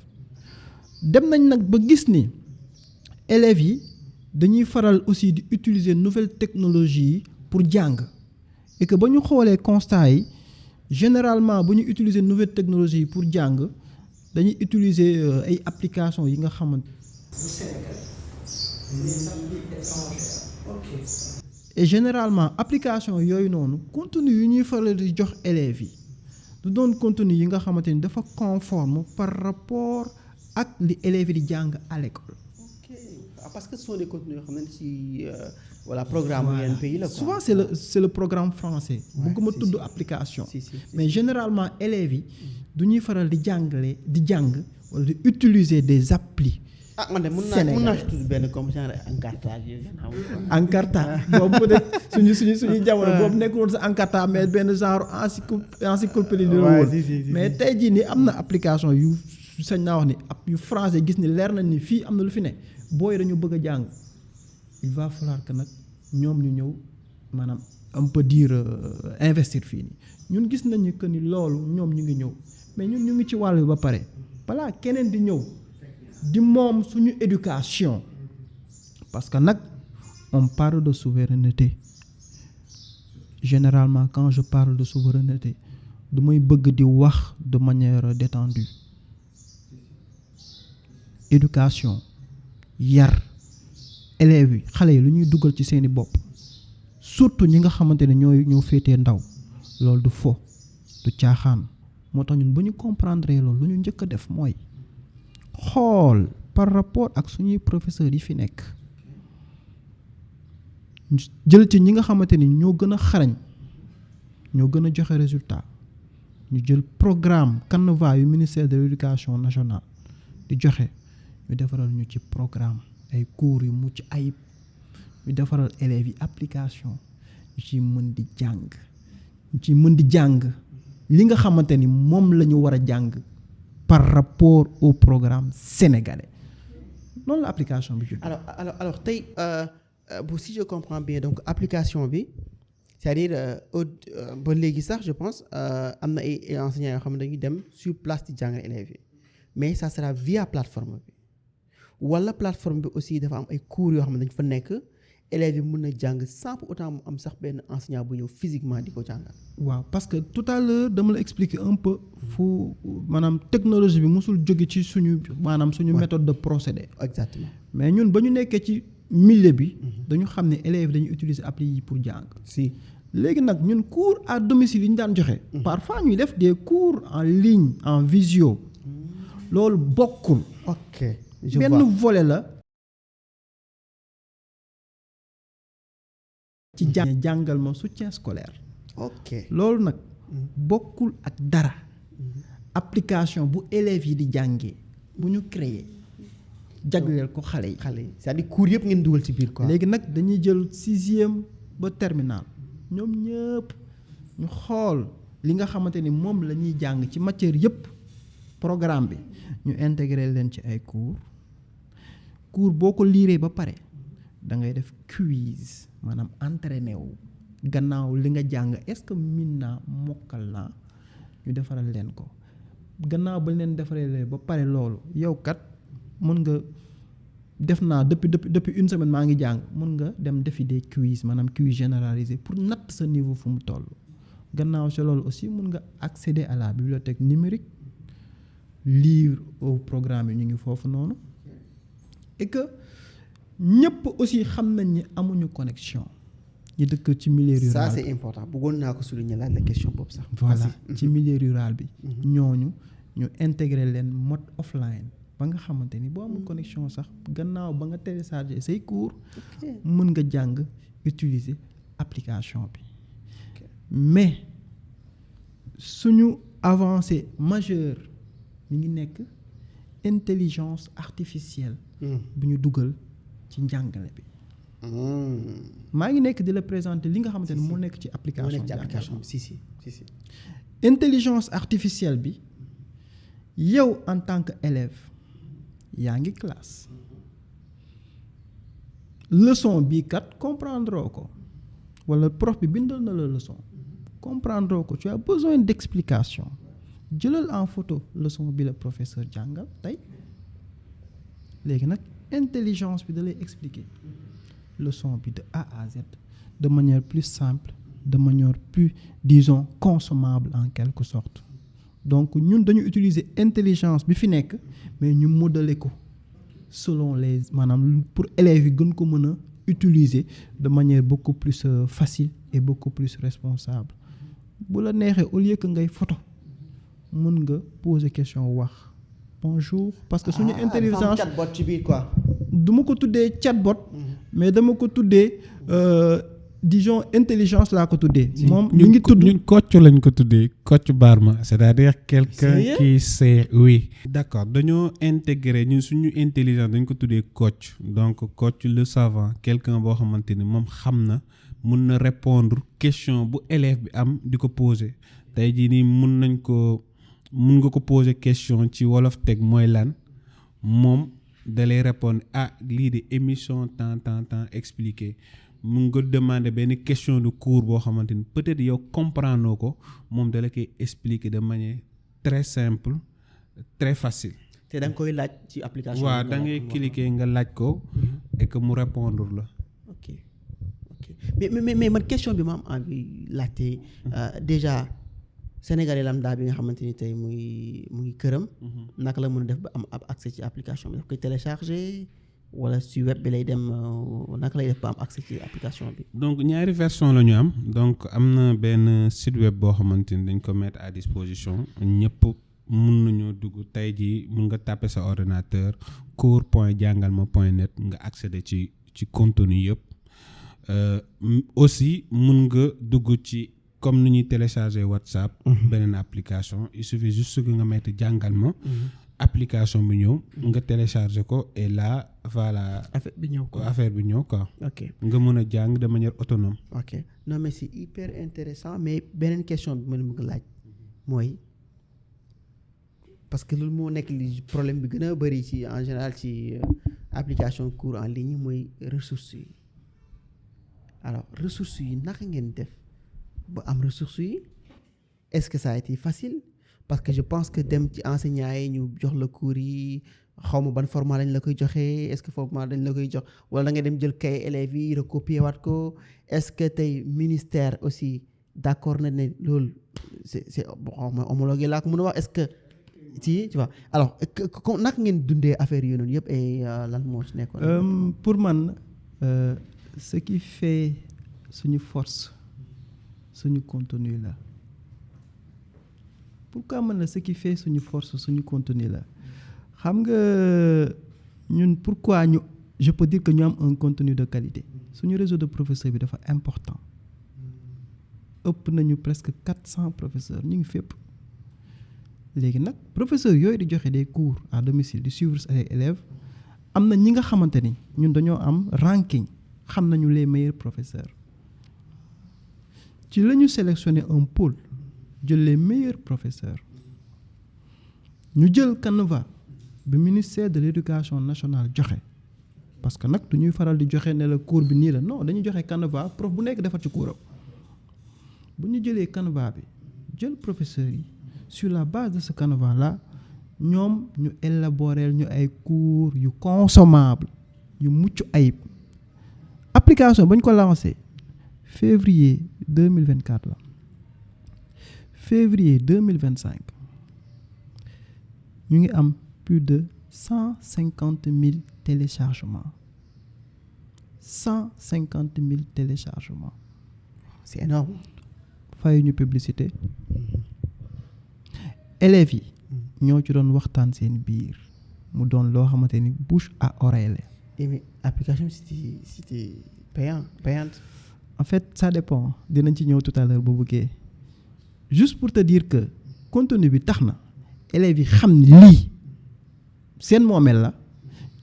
dem nañ nag ba gis ni élèves yi dañuy faral aussi di utiliser nouvelle technologie yi pour jàng et que ba ñu xoolee constat yi généralement bu ñu utiliser nouvelle technologie yi pour jàng dañuy utiliser ay applications yi nga xamante et généralement application yooyu noonu contenu yu ñuy faral di jox élèves yi du doon contenu yi nga xamante ni dafa conforme par rapport ak li élèves yi di jàng à l'école. Ok parce que ce sont des contenus yoo xam ne ci voilà programme UNP yi la quoi. Souvent c'est le programme français. bëgguma tudd application. mais généralement élèves yi du ñuy faral di jàngale di jàng wala di utiliser des applis. man de mën naa tudd benn comme genre Encarta Encarta boobu peut-être suñu jamono boobu nekkul woon sa Encarta mais benn genre encyclopédie de woon mais tey jii nii am na application yu sañ naa wax ni yu français gis ni leer nañ ni fii am na lu fi ne booy dañu bëgg a jàng il va falloir que nag ñoom ñu ñëw maanaam on peut dire investir fii nii ñun gis nañu que ni loolu ñoom ñu ngi ñëw mais ñun ñu ngi ci wàll bi ba pare balaa keneen di ñëw di moom suñu éducation parce que nag on parle de souveraineté généralement quand je parle de souveraineté du may bëgg di wax de manière détendue éducation yar élèves yi xale yi lu ñuy dugal ci seeni bopp surtout ñi nga xamante ne ñoo féetee ndaw loolu du fo du caaxaan moo tax ñun bu ñu comprendre loolu lu ñu njëkk a def mooy xool par rapport ak suñuy professeurs yi fi nekk jël ci ñi nga xamante ni ñoo gën a xarañ ñoo gën a joxe résultat ñu jël programme canevas yu ministère de l'éducation nationale di joxe ñu defaral ñu ci programme ay cours yu mucc ayib ñu defaral élèves yi application ñu ciy mën di jàng li nga xamante ni moom la ñu war a jàng par rapport au programme sénégalais noonu la application bi. alors tey si je comprends bien donc application bi c'est-à-dire ba léegi sax je pense am na ay enseignants yoo xam ne dañuy dem sur place di jàngal élèves yi mais ça sera via plateforme bi wala plateforme bi aussi dafa am ay cours yoo xam ne dañ fa nekk élèves yi mën na jàng sans pour autant mu am sax benn enseignant bu ñëw physiquement di ko jàngal. waaw parce que tout à l'heure dama la expliquer un peu fu maanaam technologie bi mosul jóge ci suñu méthode de procédé. exactement mais ñun ba ñu nekkee ci milieu bi. dañu xam ne élèves dañuy utiliser appli yi pour jàng. si léegi nag ñun cours à domicile yi ñu daan joxe. parfois ñuy def des cours en ligne en visio. loolu bokkul. ok je vois benn volet la. ci jàngal ma soutien scolaire. ok loolu nag bokkul ak dara. application bu élèves yi di jàngee bu ñu créer jagleel ko xale yi. c'est-à-dire cours yëpp ngeen dugal ci biir quoi. léegi nag dañuy jël 6e ba terminal ñoom ñëpp ñu xool li nga xamante ni moom la ñuy jàng ci matière yëpp programme bi ñu intégrer leen ci ay cours boo ko liiree ba pare da ngay def quiz maanaam entraîné wu gannaaw li nga jàng est-ce que min naa mokkal naa ñu defaral leen ko gannaaw ba leen defaree ba pare loolu yow kat mën nga def naa depuis une semaine maa ngi jàng mën nga dem defi des quiz maanaam quiz généralisé pour natt sa niveau fu mu toll gannaaw si loolu aussi mën nga accéder à la bibliothèque numérique livre au programme yi ñu ngi foofu noonu et que ñëpp aussi xam nañ ni amuñu connexion ñi dëkk ci milieu rural. ça c'est important bëggoon naa ko souligner laaj la question boobu sax. voilà ci milieu rural bi. ñooñu ñu intégrer leen mode offline ba nga xamante ni boo amul connexion sax gannaaw ba nga télécharger say cours. mën nga jàng utiliser application bi. mais suñu avancée majeure mi ngi nekk intelligence artificielle. bu ñu dugal ci njàngale bi. maa ngi nekk di la présenter li nga xamante ne moo nekk ci application bi si intelligence artificielle bi yow en tant que élève yaa ngi classe leçon bii kat comprendre ko wala prof bi bindal na la leçon comprendre ko tu as besoin d'explication jëlal en photo leçon bi la professeur jàngal tey léegi nag intelligence bi da lay expliquer leçon bi de A à Z de manière plus simple de manière plus disons consommable en quelque sorte donc ñun dañu utiliser intelligence bi fi nekk mais ñu modeler ko selon les maanaam pour élèves yi gën ko mën a utiliser de manière beaucoup plus facile et beaucoup plus responsable bu la neexee au lieu que ngay photo mën nga poser question wax bonjour parce que suñu intelligence chatbot ci biir quoi. du ma ko tuddee chatbot mais dama ko tuddee disons intelligence laa ko tuddee. moom mi ngi tudd ñun coach lañ ko tuddee coach Barma c'est-à-dire quelqu'un qui sait oui. d'accord dañoo intégrer ñun suñu intelligence dañ ko tuddee coach donc coach le savant quelqu'un boo xamante ni moom xam na mun na répondre question bu élève bi am di ko poser tey jii nii mun nga ko poser question ci Wolof Tech mooy lan moom da lay répondre lii de émission temps expliqué mun nga demander benn question de cours boo xamante ni peut-être yow comprendre ko moom da la koy expliquer de manière très simple très facile. te da nga koy laaj ci application. waaw da ngay cliquer nga laaj ko et que mu répondre la. ok mais man question bi ma am envie laajte déjà Sénégalais lambda bi nga xamante ni tey mu ngi këram. naka la mën a def ba am accès ci application bi daf koy télécharger wala si web bi lay dem naka lay def ba am accès ci application bi. donc ñaari version la ñu am donc am na benn site web boo xamante ni dañ ko mettre à disposition ñëpp mun nañoo dugg tey jii mun nga taper sa ordinateur cours.jangalma.net nga accéder ci contenu yëpp aussi mun nga dugg ci. comme ni ñuy télécharger WhatsApp. beneen application il suffit juste que nga mettre Jangalma. application bi ñëw. nga télécharger ko et là voilà. affaire bi ñëw quoi. ok nga mën a jàng de manière autonome. ok non mais c'est hyper intéressant mais beneen question bi ma leen bëgg laaj mooy parce que loolu moo nekk li problème bi gën a bari ci en général ci application cours en ligne mooy ressources yi alors ressources yi naka ngeen def. ba am ressources yi est-ce que ça a été facile parce que je pense que dem ci enseignants yi ñu jox la cours yi xaw ma ban format lañ la koy joxee est-ce que format dañ la koy jox wala da nga dem jël kay élèves yi recopier waat ko est-ce que tey ministère aussi d'accord na ne loolu c'est xaw ma homologué laa ko mën a wax est-ce que si tu vois alors naka ngeen dundee affaire yi noonu yëpp et lan moo ci nekkoon. pour man ce qui fait suñu force suñu contenu la pourquoi man la ce qui fait suñu force suñu contenu la xam nga ñun pourquoi ñu je peux dire que ñu am un contenu de qualité suñu réseau de professeurs bi dafa important ëpp nañu presque 400 professeurs ñu ngi fépp léegi nag professeurs yooyu di joxe des cours à domicile di suivre ay élèves am na ñi nga xamante ni ñun dañoo am ranking xam nañu les meilleurs professeurs ci la ñu sélectionner un pôle jël les meilleurs professeurs ñu jël canevas bi ministère de l'éducation nationale joxe parce que nag du ñuy faral di joxe ne la cours bi nii la non dañuy joxe canevas prof bu nekk defar ci coursam bu ñu jëlee canevas bi jël professeurs yi sur la base de ce canevas là ñoom ñu élaborer ñu ay cours yu consommable yu mucc ayib application ba ñu ko lancé février 2024 la février 2025 ñu ngi am plus de 150 000 téléchargements 150 000 téléchargements. C'est énorme. fay ñu publicité élèves yi ñoo ci doon waxtaan seen biir mu doon loo xamante ni bouche à oreille la. mais application c'était payante. En fait ça dépend dinañ ci ñëw tout à l'heure bu bëggee juste pour te dire que contenu bi tax na élèves yi xam ni lii seen moomeel la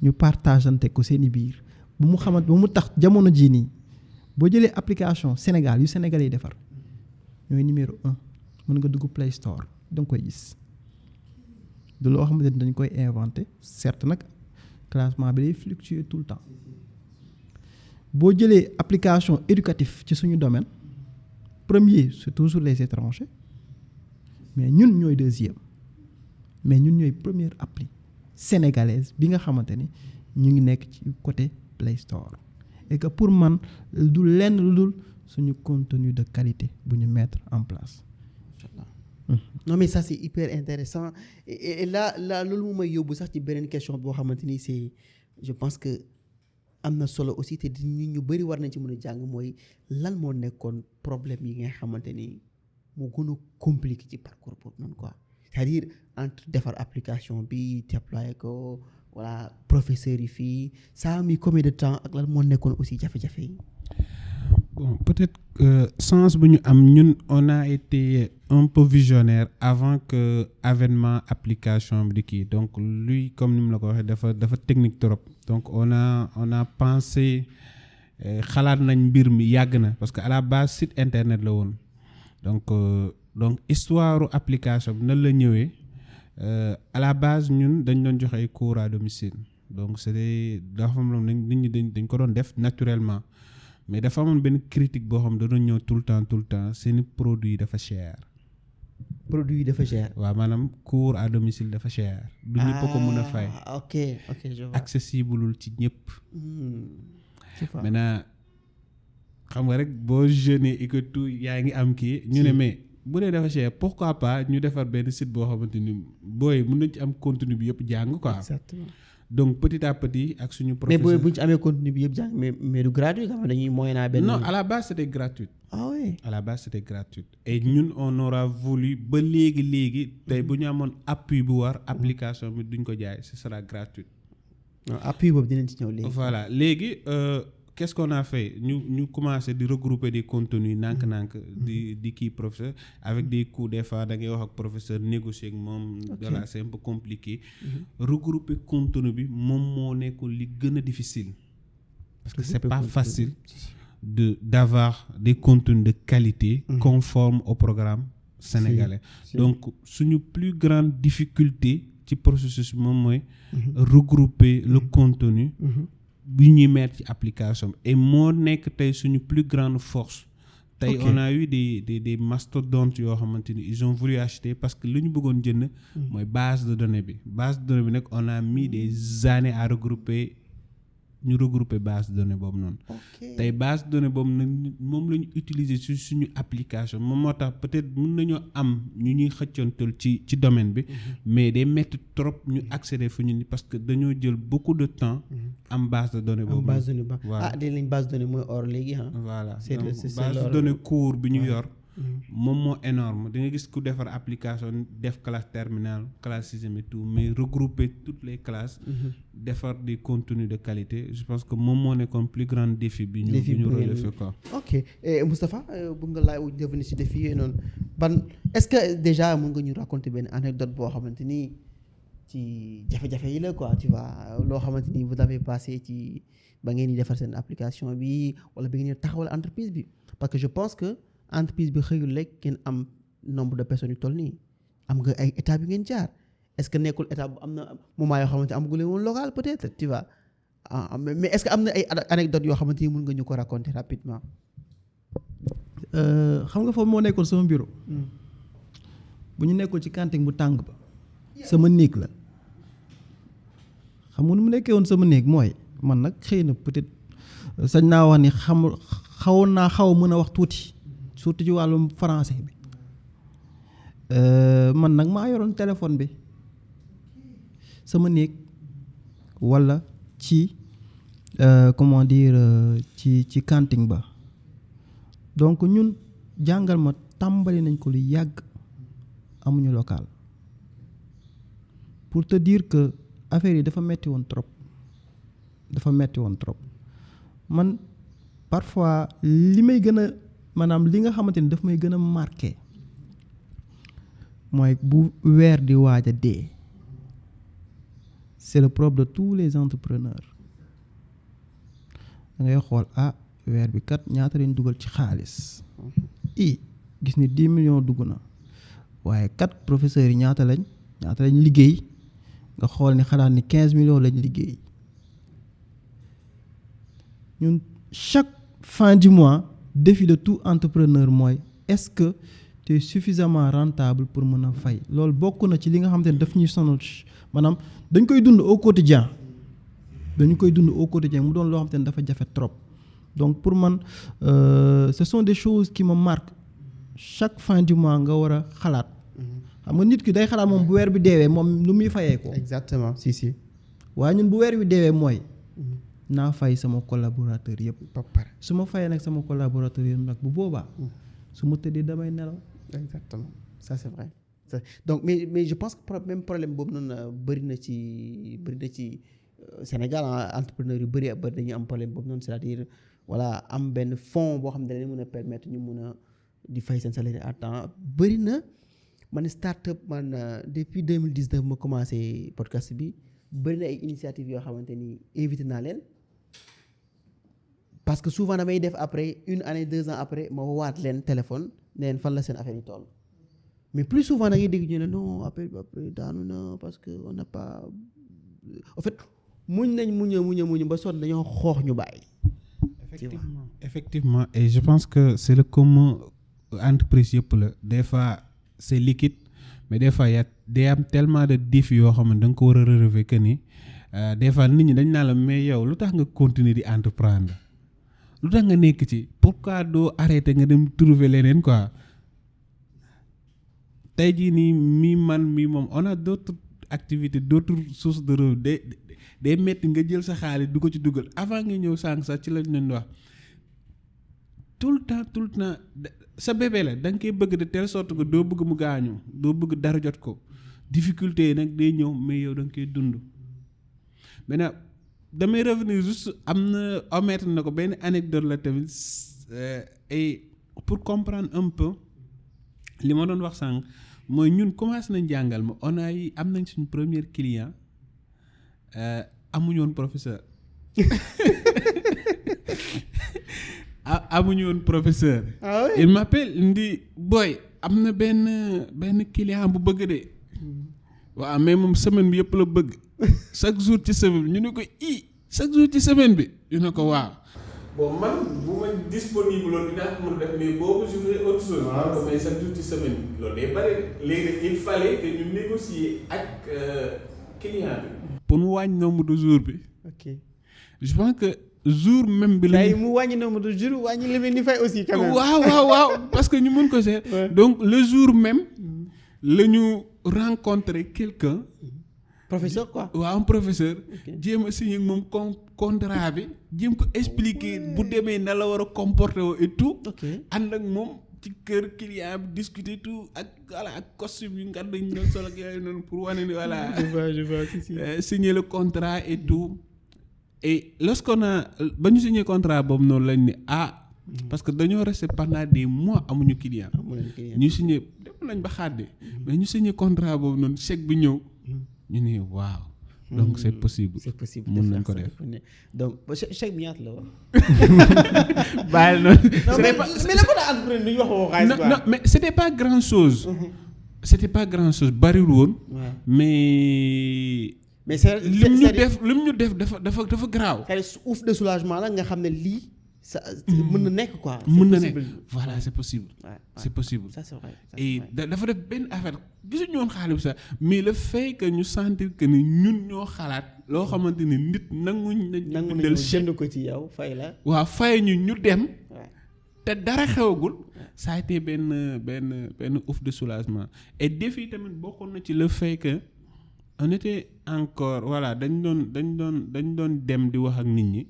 ñu partageante ko seeni biir bu mu xamante ba mu tax jamono jii nii boo jëlee application Sénégal yu Sénégalais yi defar ñooy numéro 1 mën nga dugg Play Store da nga koy gis du loo xamante ni dañ koy inventé certes nag classement bi day fluctuer tout le temps boo jëlee application éducative ci suñu domaine premier c'est toujours les étrangers mais ñun ñooy deuxième mais ñun ñooy première appli sénégalaise bi nga xamante ni ñu ngi nekk ci côté Play Store et que pour man du lenn lu dul suñu contenu de qualité bu ñu mettre en place. Non mais ça c'est hyper intéressant et là loolu mu may yóbbu sax ci beneen question boo xamante ni c'est je pense que am na solo aussi te nit ñu bëri war nañ ci mën a jàng mooy lan moo nekkoon problème yi nga xamante ni moo gën a compliqué ci parcours boobu noonu quoi c'est-à-dire entre defar application bi déployer ko voilà professeurs yi fii ça a mis combien de temps ak lan moo nekkoon aussi jafe-jafe yi. Bon, peut-être sens bu ñu am ñun on a été un peu visionnaire avant que avènement application bi di kii donc lui comme ni mu la ko waxee dafa technique trop donc on a pensé xalaat nañ mbir mi yàgg na parce que à la base site internet la woon donc histoire application bi nan la ñëwee à la base ñun dañ doon joxe ay cours à domicile donc c'était dafa am nit ñi dañ ko doon def naturellement. mais dafa amoon benn critique boo xam da doon ñëw tout le temps seeni produit dafa cher. produit dafa cher. waaw maanaam cours à domicile dafa cher. du ñëpp ko mën a fay. ok je vois. accessible ci ñëpp. maintenant xam nga rek boo jeune et que tout yaa ngi am kii. ñu ne mais bu dee dafa cher pourquoi pas ñu defar benn site boo xamante ni booy mën nañ ci am contenu bi yëpp jàng quoi. exactement. donc petit à petit ak suñu professeur. mais bu ñu ci amee contenu bi yëpp jàng mais du gratuit quand même dañuy moyenner benn. non à la base c'était gratuit. ah oui. à la base c'était gratuit. et ñun on aura voulu ba léegi tey bu ñu amoon appui bu war application bi duñ ko jaay ce sera gratuit. non appui boobu dinañ ci ñëw léegi. voilà léegi qu'est-ce qu'on a fait ñu commencé di regrouper des contenus nànk-nànk di kii professeur avec des coûts des fois da ngay wax ak professeur négocier ak moom. voilà c'est un peu compliqué. regrouper contenu bi moom moo nekkul li gën a difficile. parce que c'est pas facile d'avoir des contenus de qualité. conformes au programme sénégalais. donc suñu plus grande difficulté ci processus moom mooy. regrouper le contenu. bi ñuy mettre ci application et moo nekk tey suñu plus grande force tey Ok. on a eu des mastodontes yoo xamante ni ils ont voulu acheter parce que lu ñu bëggoon jënd mooy base de données bi nag on a mis des années à regrouper base de données boobu noonu ok tey base de données boobu nag moom la ñu utiliser ci suñu application moom moo tax peut-être mën nañoo am ñu ñuy xëccantal ci domaine bi mais day métti trop ñu accéder fu ñu ni parce que dañoo jël beaucoup de temps am base de données am boobu base de données ba voilà. ah di lañ base de données mooy or léegi ah voilà C'est donc le- c'est base de leur- données cours bi ñu yor Mhm. moom moo énorme da nga gis ku defar application def classe terminale classe sixième et tout mais regrouper toutes les classes defar des contenus de qualité je pense que moom moo nekkoon plus grand défi bi ñu Défi bi ñu bu ngeen- relever quoi ok Moustapha bëgg nga laay devenir si défi yooyu noonu ban est-ce que déjà mën nga ñu raconter benn anecdote boo xamante ni ci jafe-jafe yi la quoi tu vois loo xamante ni vous avez passé ci ba ngeen di defar seen application bi wala bi ngeen di taxawal entreprise bi parce que je pense que entreprise bi xëyul rek ngeen am nombre de personnes yu toll nii am nga ay étapes yu ngeen jaar est-ce que nekkul étape bu am na moment yoo xamante amagu leen woon local peut-être tu vois mais est-ce que am na ay anecdotes yoo xamante ni mën nga ñu ko raconter rapidement. xam nga foofu moo nekkoon sama bureau bu ñu nekkul ci kanting bu tàng ba sama néeg la xam nga nu mu nekkee woon sama néeg mooy man nag xëy na peut-être sañ naa wax ni xawoon naa xaw a mën a wax tuuti surtout ci wàllum français bi man nag maa yoroon téléphone bi sama néeg walla ci comment dire ci kanting ba donc ñun jàngal ma tàmbali nañ ko lu yàgg amuñu local pour te dire que affaire yi dafa metti woon trop man parfois li may gën a maanaam li nga xamante ni daf may gën a marqué mooy bu weer di waaj a dee c'est le problème de tous les entrepreneurs da ngay xool weer bi kat ñaata lañ dugal ci xaalis gis ni 10 millions dugg na waaye kat professeurs yi ñaata lañ liggéey nga xool ni xalaat ni 15 millions lañ liggéey ñun chaque fin du mois défi de tout entrepreneur mooy est-ce que tu es suffisamment rentable pour mën a fay loolu bokk na ci li nga xamante ne daf ñuy sonal maanaam dañ koy dund au quotidien mu doon loo xamante ne dafa jafe trop donc pour man ce sont des choses qui me marquent chaque fin du mois nga war a xalaat xam nga nit ki day xalaat moom bu weer bi deewee moom lu muy fayee ko exactement si waaye ñun bu weer bi deewee mooy naa fay sama collaborateur yëpp ba pare su ma fayee nag sama collaborateur yëpp nag bu boobaa su ma tëddee damay nelaw exactement ça c'est vrai donc mais je pense que même problème boobu noonu bëri na ci Sénégal entrepreneur yu bëri dañuy am problème boobu noonu c'est-à-dire voilà am benn fonds boo xam ne dañu mën a permettre ñu mën a di fay seen salaire à temps bëri na man start-up man depuis 2019 ma commencé podcast bi bëri na ay initiatives yoo xamante ni invité naa leen parce que souvent damay def après 1 année 2 ans après ma waat leen téléphone ne leen fan la seen affaire yi toll mais plus souvent da ngay dégg ñu ne non après daanu na parce que on n'a pas en fait muñ ba sonn dañoo xoox ñu bàyyi. effectivement et je pense que c'est le commun entreprise yëpp la des fois c'est liquide mais des fois day am tellement de défis yoo xam ne da nga ko war a relever que ni des fois nit ñi dañ naa la mais yow lu tax nga continuer di entreprendre lu tax nga nekk ci pourquoi doo arrêter nga dem trouver leneen quoi tey jii nii mi moom on a d'autres activités d'autres sources de revenus day metti nga jël sa xaalis du ko ci dugal avant nga ñëw sànq sax ci lañ leen wax tout le temps sa bébé la da nga koy bëgg de telle sorte que doo bëgg mu gaañu doo bëgg dara jot ko difficulté yi nag day ñëw mais yow da nga koy dund maintenant damay revenir juste am na omettre na ko benn anecdote la tamit et pour comprendre un peu li ma doon wax sànq mooy ñun commencé nañ jàngal ma on a am nañ suñu premier client amuñu woon professeur amuñu woon professeur. Ah oui? Il m'appelle ndi boy am na benn client bu bëgg de waaw mais moom semaine bi yëpp la bëgg chaque jour ci semaine bi ñu ne ko chaque jour ci semaine bi ñu ne ko waaw bon man bu ma disponible loolu dinaa ko mën a def mais boobu je fais autre chose. waaw damay chaque jour ci semaine bi loolu day bëri léegi il fallait que ñu négocier ak client bi. pour mu wàññi nombre de jours bi. ok je pense que jour même bi la. tey mu wàññi nombre de jours wàññi li ni fay aussi. quand même waaw parce que ñu mën ko seet. donc le jour même la ñu rencontrer quelqu'un. professeur quoi. waaw un professeur. jéem a signé ak moom contrat bi. jéem ko expliquer bu demee na la war a comporter woo et tout. ànd ak moom ci kër client bi discuter tout ak voilà ak costume yu nga dañ doon solo ak yooyu noonu pour wane ni voilà. je vois si. signer le contrat et tout. et lorsqu'on a ba ñu signé contrat boobu noonu lañ ni parce que dañoo resté pendant des mois amuñu client. ñu signé dem nañ ba xàdde. mais ñu signé contrat boobu noonu chèque bi ñëw. ñu ne waaw. donc c'est possible. mën nañ ko def. donc chèque bi ñaata la wax. bàyyil noonu. mais la ko daa entrepreneur lu ñu wax woo xaalis quoi. non mais c'était pas grand chose. c'était pas grand chose bariwul woon. mais c'est lim ñu def dafa garaaw. c'est ouf de soulagement la nga xam ne lii. ça mën na nekk quoi. mën na nekk voilà c'est possible. c'est possible. ça c'est vrai. et dafa def benn affaire gisuñu woon xaalis sax mais le fait que ñu sentir que ni ñun ñoo xalaat loo xamante ni nit nanguñ nañu jënd ko ci yow fay la. waaw fay ñu dem. te dara xewagul. ça a été benn ouf de soulagement et défi tamit bokkoon na ci le fait que on était encore voilà dañ doon dem di wax ak nit ñi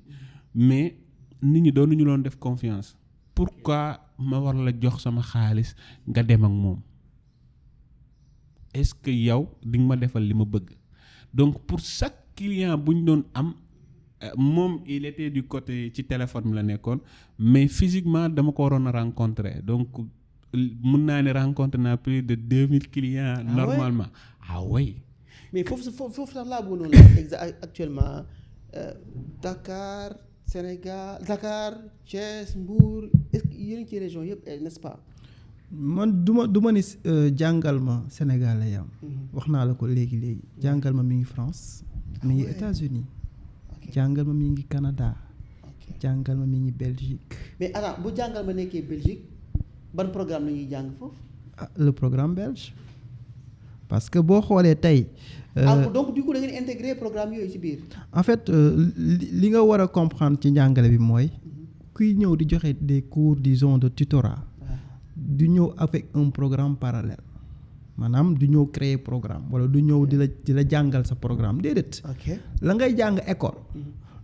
mais. nit ñi doonuñu loon def confiance pourquoi ma war la jox sama xaalis nga dem ak moom est-ce que yow di nga ma defal li ma bëgg donc pour chaque client bu ñu doon am moom il était du côté ci téléphone bi la nekkoon mais physiquement dama ko waroon a rencontrer donc mun naa ne rencontrer naa plus de 2000 clients. normalement oui. mais foofu sax laa bëggoon la actuellement Dakar. Sénégal Dakar Thiès Mbour est-ce que yéen ci région yëpp n'est-ce pas. man du ma ni jàngal ma Sénégal la yam wax naa la ko léegi jàngal ma mi ngi France. mi ngi États-Unis jàngal ma mi ngi Canada. jàngal ma mi ngi Belgique. mais attends bu jàngal ma nekkee Belgique ban programme la ñuy jàng foofu. le programme belge parce que boo xoolee tey. donc du coup da ngeen intégrer programme yooyu ci biir. en fait li nga war a comprendre ci njàngale bi mooy kuy ñëw di joxe des cours disons de tutorat du ñëw avec un programme parallèle maanaam du ñëw créer programme wala du ñëw di la jàngal sa programme déedéet. la ngay jàng école.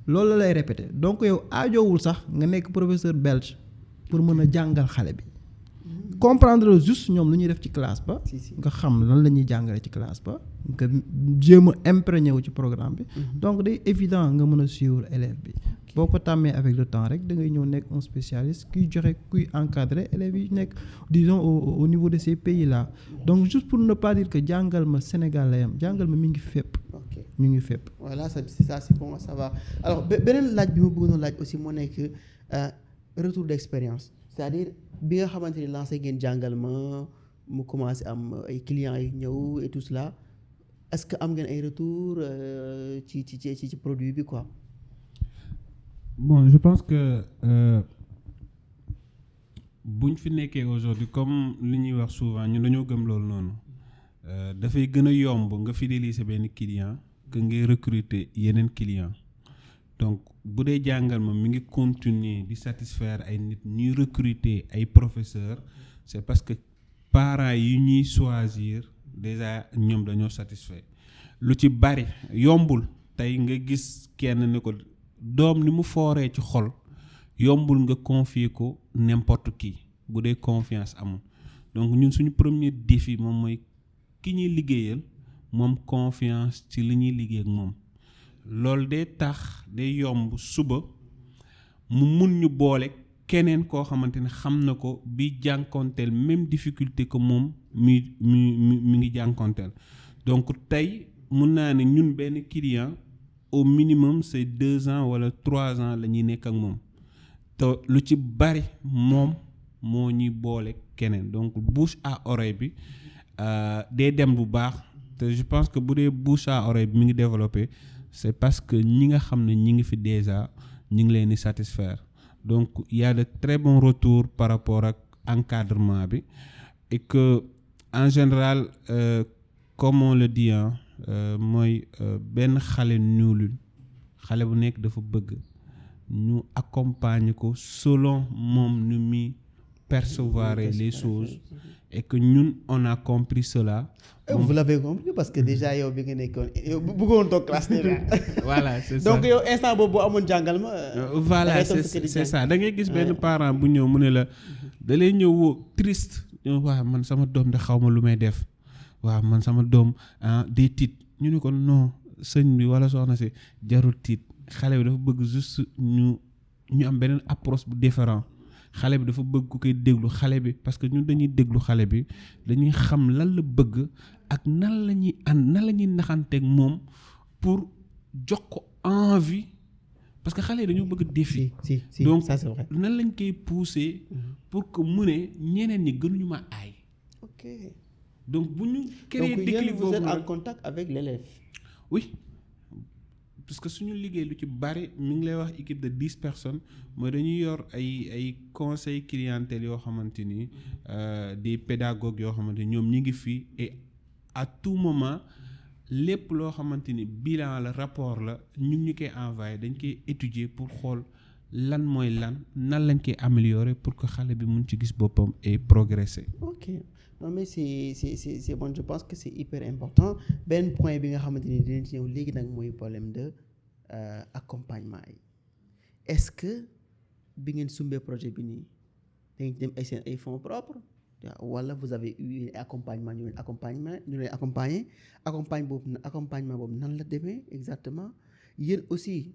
loolu la lay répéter donc yow aajowul sax nga nekk professeur belge pour mën a jàngal xale bi. comprendre juste ñoom lu ñuy def ci classe ba. nga xam lan la ñuy jàngale ci classe ba. nga jéem a imprégné wu ci programme bi. donc day évident nga mën a suivre élève bi. boo ko tàmmee avec le temps rek da ngay ñëw nekk un spécialiste kuy joxe kuy encadrer élèves yi nekk disons au niveau de ces pays là. donc juste pour ne pas dire que jàngal ma Sénégal la yam jàngal ma mi ngi fépp. mi ngi fépp. voilà ça c'est bon ça va alors beneen laaj bi ma bëggoon laaj aussi moo nekk retour d'expérience. c'est-à-dire bi nga xamante ni lancé ngeen jàngal ma mu commencé am ay clients yi ñëw et tout cela est-ce que am ngeen ay retour ci produit bi quoi. bon je pense que buñ fi nekkee aujourd'hui comme li ñuy wax souvent ñun dañoo gëm loolu noonu dafay gën a yomb nga fidéliser benn client que ngay recruter yeneen client donc bu dee jàngal ma mi ngi continuer di satisfaire ay nit ñuy recruter ay professeurs c'est parce que parents yi ñuy choisir déjà ñoom dañoo satisfait lu ci bari yombul tey nga gis kenn ne ko doom ni mu fooree ci xol yombul nga confier ko n'importe qui bu dee confiance amul donc ñun suñu premier défi moom mooy ki ñuy liggéeyal moom confiance ci li ñuy liggéey ak moom loolu day tax day yomb suba mu mun ñu boole keneen koo xamante ne xam na ko bi jànkonteel même difficulté que moom mi ngi jànkonteel donc tey mun naa ne ñun benn client au minimum c'est 2 ans wala 3 ans la ñuy nekk ak moom te lu ci bari moom moo ñuy boole keneen donc bouche à oreille bi day dem bu baax te je pense que bu dee bouche à oreille bi mi ngi développé c'est parce que ñi nga xam ne ñi ngi fi déjà ñi ngi leen di satisfaire donc il y a de très bons retours par rapport ak encadrement bi et que en général comme on le dit mooy benn xale ñuulul xale bu nekk dafa bëgg ñu accompagner ko selon moom nu muy percevoir les choses et que ñun on a compris cela. Vous l'avez compris parce que déjà yow bi nga nekkoon yow bëggoon toog classe déjà. Voilà c'est ça donc yow instant boobu boo amoon jàngal ma. voilà c'est ça da ngay gis benn parent bu ñëw mu ne la da lay ñëw woo triste waaw man sama doom de xaw ma lu may def waaw man sama doom day tiit ñu ne ko non sëñ bi wala soxna si jarul tiit xale bi dafa bëgg juste ñu am beneen approche bu différent xale bi dafa bëgg ku koy déglu xale bi parce que ñun dañuy déglu xale bi dañuy xam lan la bëgg ak nan la ñuy naxanteeg moom pour jox ko envie parce que xale yi dañoo bëgg défi. si donc ça c'est vrai. nan lañ koy pousser pour que mu ne ñeneen ñi gënuñu ma aay. ok donc bu ñu créer déclic boobu donc vous êtes en contact avec l'élève. oui parce que suñu liggéey lu ci bari mi ngi lay wax équipe de 10 personnes mooy dañuy yor ay conseil clientèle yoo xamante ni des pédagogues yoo xamante ni ñoom ñi ngi fii et à tout moment lépp loo xamante ni bilan la rapport la ñu ngi koy envoyé dañ koy étudier pour xool lan mooy lan nan lañ koy améliorer pour que xale bi mun ci gis boppam et progresser. ok non mais c'est bon je pense que c'est hyper important benn point bi nga xamante ni dinañ ci ñëw léegi nag mooy problème de accompagnement yi est-ce que bi ngeen sumbee projet bi nii da ngeen dem ay seen ay fonds propres wala vous avez eu accompagnement ñu leen accompagnement boobu nan la demee exactement yéen aussi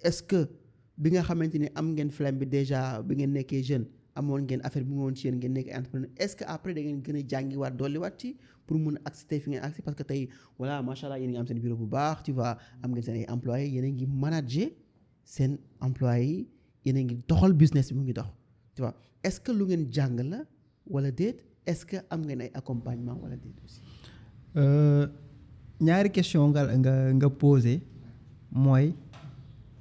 est-ce que bi nga xamante ni am ngeen flamme bi déjà bi ngeen nekkee jeune amoon ngeen affaire bi mu woon ci yéen ngeen nekk entrepreneur est-ce que après da ngeen gën a jàngiwaat dolliwaat ci pour mun a accès fi ngeen accès parce que tey voilà macha allah yéen a ngi am seen bureau bu baax tu vois am ngeen seen ay employés yéen a ngi manager seen employés yi yéen a ngi doxal business bi mu ngi dox tu vois est-ce que lu ngeen jàng la wala déet est-ce que am ngeen ay accompagnement wala déet aussi. ñaari question nga posé mooy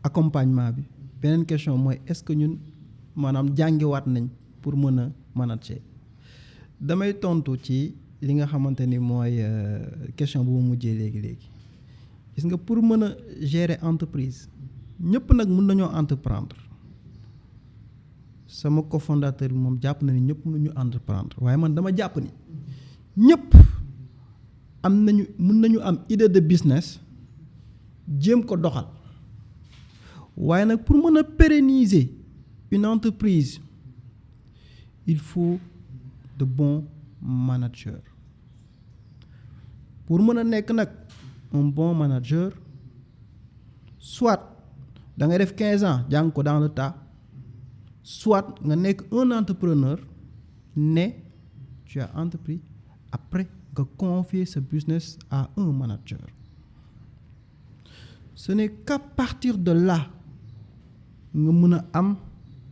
accompagnement bi beneen question mooy est-ce que ñun maanaam jàngiwaat nañ pour mën a manager damay tontu ci li nga xamante ni mooy question bu mu mujjee léegi gis nga pour mën a gérer entreprise ñëpp nag mën nañoo entreprendre sama cofondateur bi moom jàpp na ni ñëpp mënuñu entreprendre waaye man dama jàpp ni ñëpp mën nañu am idée de business jéem ko doxal waaye nag pour mën a pérenniser une entreprise il faut de bons managers pour mën a nekk nag un bon manager soit da ngay def 15 ans jàng ko dans le tas soit nga nekk un entrepreneur né tu as entrepris après nga confier ce business à un manager ce n'est qu'à partir de là nga mën a am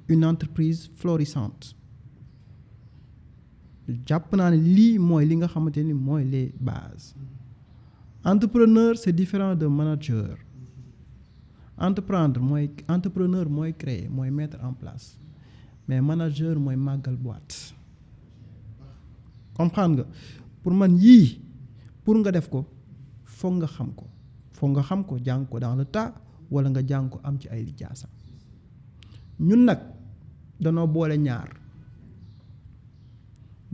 une entreprise florissante jàpp naa ne lii mooy li nga xamante ni mooy les bases entrepreneur c'est différent de manager entrepreneur mooy créer mooy mettre en place mais manager mooy màggal boîte comprendre nga pour man yii pour nga def ko foog nga xam ko jàng ko dans le tas wala nga jàng ko am ci ay lijaasa ñun nag danoo boole ñaar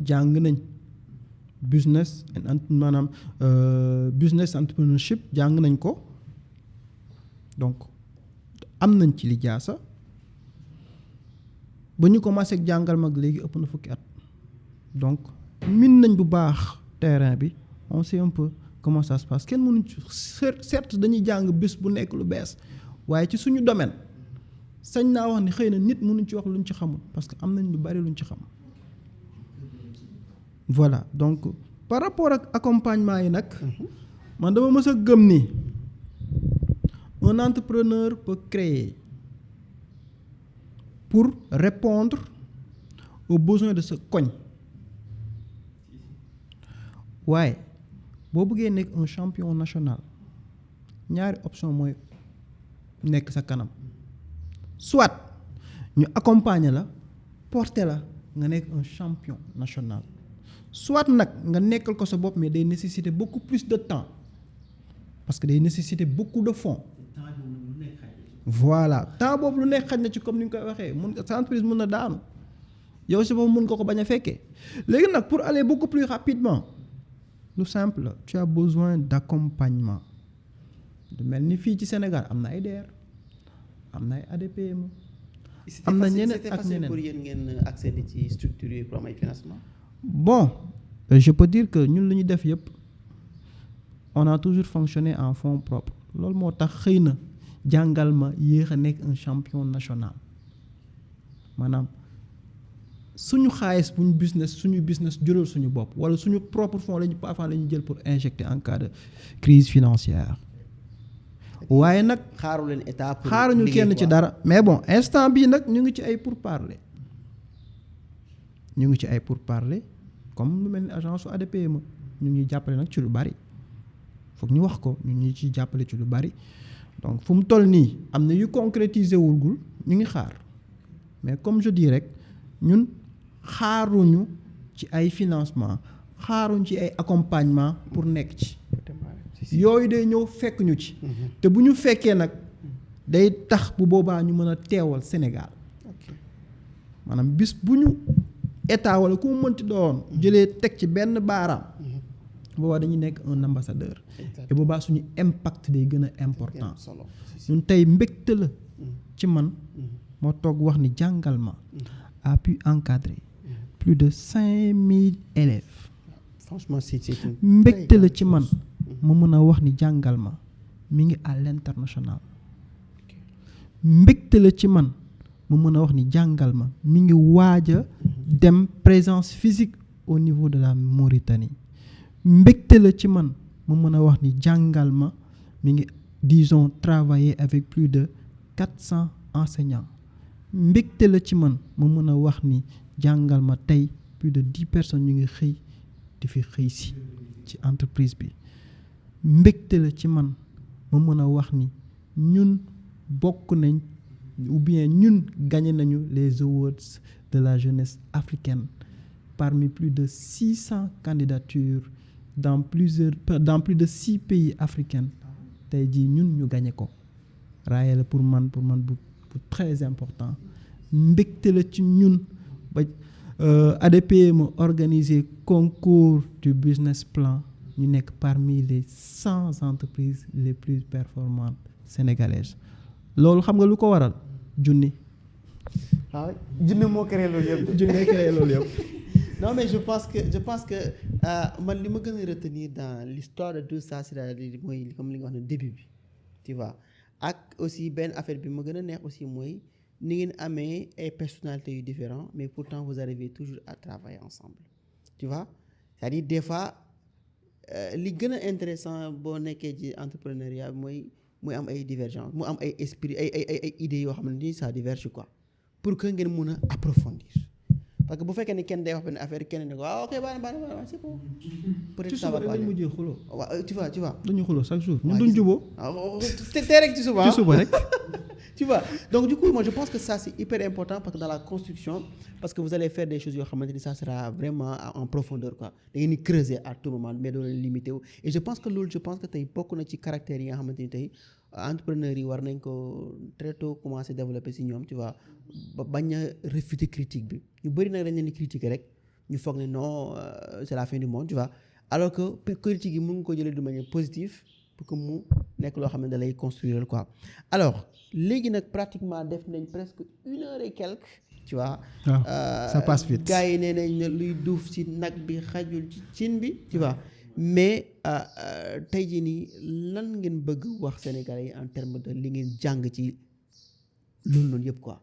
jàng nañ business maanaam business entrepreneurship jàng nañ ko donc am nañ ci lijaasa ba ñu commencé ak jàngal mag léegi ëpp na fukki at donc min nañ bu baax terrain bi on sait un peu comment ça se passe kenn mënuñ ci certes dañuy jàng bés bu nekk lu bees waaye ci suñu domaine sañ naa wax ni xëy na nit mënuñ ci wax luñ ci xamul parce que am nañ lu bari luñ ci xam voilà donc par rapport ak accompagnement yi nag man dama mës a gëm ni un entrepreneur peut créer pour répondre aux besoins de ce koñ waaye boo bëggee nekk un champion national ñaari option mooy nekk sa kanam soit ñu accompagner la porter la nga nekk un champion national soit nag nga nekkal ko sa bopp mais day nécessiter beaucoup plus de temps parce que day nécessiter beaucoup de fonds. Voilà temps boobu lu nekk xaj na ci comme ni nga koy waxee mun sa entreprise mun na daanu yow si boobu mun nga ko bañ a fekkee léegi nag pour aller beaucoup plus rapidement lu simple tu as besoin d'accompagnement du mel ni fii ci Sénégal am na ay DER am na ay ADPME am na ñeneen ak ñeneen pour yéen ngeen accéder ci structure yi pour am ay financement. Bon je peux dire que ñun lu ñu def yëpp on a toujours fonctionné en fonds propres loolu moo tax xëy na jàngal ma yéex a nekk un champion national maanaam suñu xaalis suñu business jural suñu bopp wala suñu propre fonds lañu parfois la ñu jël pour injecter en cas de crise financière waaye nag xaaru leen état pour xaaruñu kenn ci dara mais bon instant bii nag ñu ngi ci ay pourparlers comme lu mel ni agence su ADPME ñu ngi jàppale nag ci lu bari foog ñu wax ko ñu ngi ciy jàppale ci lu bari donc fu mu toll nii am na yu concrétiser wulgul ñu ngi xaar mais comme je dis rek ñun xaaruñu ci ay financement xaaruñu ci ay accompagnement pour nekk ci yooyu day ñëw fekk ñu ci te bu ñu fekkee nag day tax bu boobaa ñu mën a teewal Sénégal maanaam bis bu ñu état wala ku mu mënti doon jëlee teg ci benn baaraam boobaa dañuy nekk un ambassadeur et boobaa suñu impact day gën a important ñun tey mbégte la ci man moo toog wax ni jàngal ma a pu encadrer plus de 5000 élèves franchement c'est mbégte la ci man ma mën a wax ni jàngal ma mi ngi à l'international mbégte la ci man ma mën a wax ni jàngal ma mi ngi waaj a dem présence physique au niveau de la Mauritanie mbégte la ci man ma mën a wax ni jàngal ma mi ngi disons travailler avec plus de 400 enseignants mbégte la ci man ma mën a wax ni jàngal ma tey plus de 10 personnes ñu ngi xëy di fi xëy si ci entreprise bi mbégte la ci man ma mën a wax ni ñun bokk nañ ou bien ñun gagné nañu les awards de la jeunesse africaine parmi plus de 600 candidatures dans plus de 6 pays africains tey jii ñun ñu gagné ko raaye la pour man bu très important mbégte la ci ñun ba ADPME organisé concours du business plan ñu nekk parmi les 100 entreprises les plus performantes sénégalaises loolu xam nga lu ko waral junni. waaw junni moo créé loolu yëpp. junni créé loolu yëpp. non mais je pense que man li ma gën a retenir dans l'histoire de tout ça c'est-à-dire mooy comme li nga wax ne début bi tu vois ak aussi benn affaire bi ma gën a neex aussi mooy ni ngeen amee ay personnalités yu différents mais pourtant vous arrivez toujours à travailler ensemble tu vois c'est-à-dire des fois li gën a intéressant boo nekkee ci entrepreneuriat mooy muy am ay divergence mu am ay esprit ay idées yoo xamante ni ça diverge quoi pour que ngeen mun a approfondir parce que bu fekkee ne kenn day wax benn affaire kenn ne ko waaw ok baax na c'est bon peut-être ça va pas dañu mujjee xuloo waaw tu vois dañu xuloo chaque jour ñun duñ juboo te rek ci suba rek tu vois donc du coup moi je pense que ça c'est hyper important parce que dans la construction parce que vous allez faire des choses yoo xamante ni ça sera vraiment en profondeur quoi da ngeen di creuser à tout moment mais doo leen limité wu et je pense que tey bokk na ci caractères yi nga xamante ni tey entrepreneurs yi war nañ ko très tôt commencer développer ci ñoom tu vois ba bañ a réfuter critique bi ñu bëri nag dañ leen di critiquer rek ñu foog ne non c'est la fin du monde tu vois alors que critique yi mën nga ko jëlee de manière positive pour que mu nekk loo xam ne da lay construire quoi alors léegi nag pratiquement def nañ presque 1 heure et quelques tu vois. ça passe vite. gars yi nee nañ ne luy duuf ci nag bi xajul ci cin bi tu vois mais tey jii nii lan ngeen bëgg wax Sénégalais yi en termes de li ngeen jàng ci loolu noonu yëpp quoi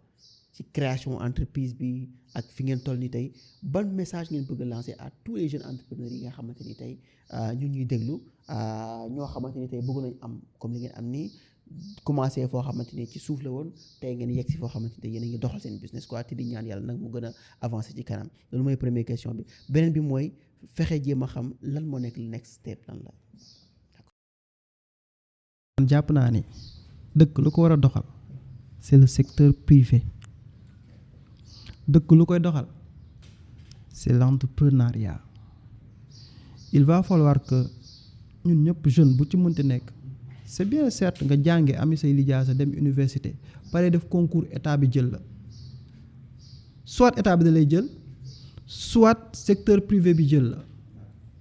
ci création entreprise bi ak fi ngeen toll ni tey ban message ngeen bëgg lancer à tous les jeunes entrepreneurs yi nga xamante ni tey ñu ñuy déglu ñoo xamante ni tey bëgg nañ am comme li ngeen am nii commencé foo xamante ni ci suuf la woon tey ngeen yegg si foo xamante ni yéen a ngi doxal seen business quoi te di ñaan yàlla nag mu gën a avancer ci kanam loolu mooy première question bi beneen bi mooy fexe jéem a xam lan moo nekk le next step lan la. man jàpp naa ni dëkk lu ko war a doxal c'est le secteur privé dëkk lu koy doxal c'est l'entrepreneuriat. Il va falloir que ñun ñëpp jeune bu ci mënti nekk c'est bien certes nga jànge ami say lijaasa dem université pare def concours état bi jël la soit état bi da lay jël soit secteur privé bi jël la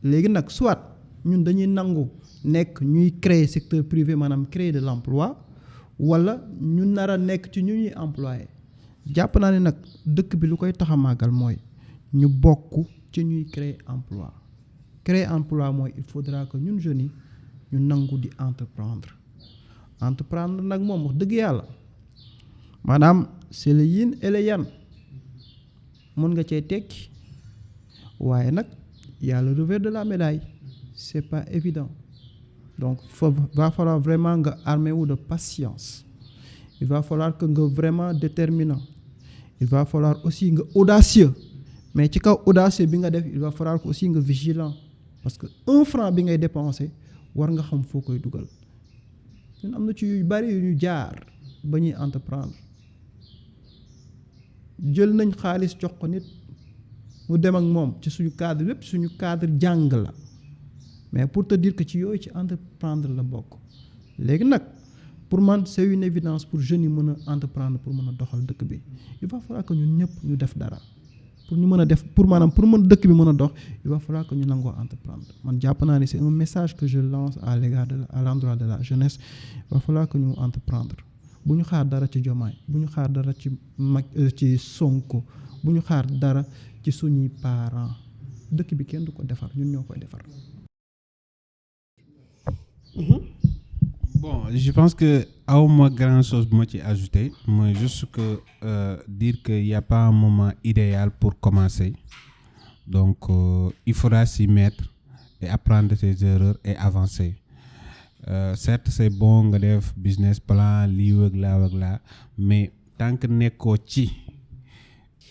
léegi nag soit ñun dañuy nangu nekk ñuy créer secteur privé maanaam créer de l'emploi wala ñu nar a nekk ci ñu ñuy employé jàpp naa ne nag dëkk bi lu koy tax a màggal mooy ñu bokk ci ñuy créer emploi créer emploi mooy il faudra que ñun jeunes yi ñu nangu di entreprendre nag moom wax dëgg yàlla maanaam c'est le yin et le yang mën nga cee tekki waaye nag y a le revers de la médaille c'est pas évident donc va falloir vraiment nga armé wu de patience il va falloir que nga vraiment déterminant il va falloir aussi nga audacieux mais ci kaw audacieux bi nga def il va falloir que aussi nga vigilant parce que 1 franc bi ngay dépenser war nga xam foo koy dugal ñun am na ci yu bari yu ñu jaar ba ñuy entreprendre jël nañ xaalis jox ko nit mu dem ak moom ci suñu cadre lépp suñu cadre jàng la mais pour te dire que ci yooyu ci entreprendre la bokk léegi nag pour man c'est une évidence pour jeunes yi mën a entreprendre pour mën a doxal dëkk bi il va falloir que ñun ñëpp ñu def dara pour ñu mën a def pour maanaam pour mën dëkk bi mën a dox il va falloir que ñu nangoo entreprendre man jàpp naa ni c'est un message que je lance à l'égard à l'endroit de la jeunesse il va falloir que ñu entreprendre bu ñu xaar dara ci Diomaye bu ñu xaar dara ci ci Sonko bu ñu xaar dara ci suñuy parents dëkk bi kenn du ko defar ñun ñoo koy defar. Bon, je pense que awma grand chose bu ma ci ajouter mooy juste que dire que y a pas un moment idéal pour commencer donc il faudra s'y mettre et apprendre ses erreurs et avancer certes c'est bon nga def business plan lii wëg laa mais tant que nekkoo ci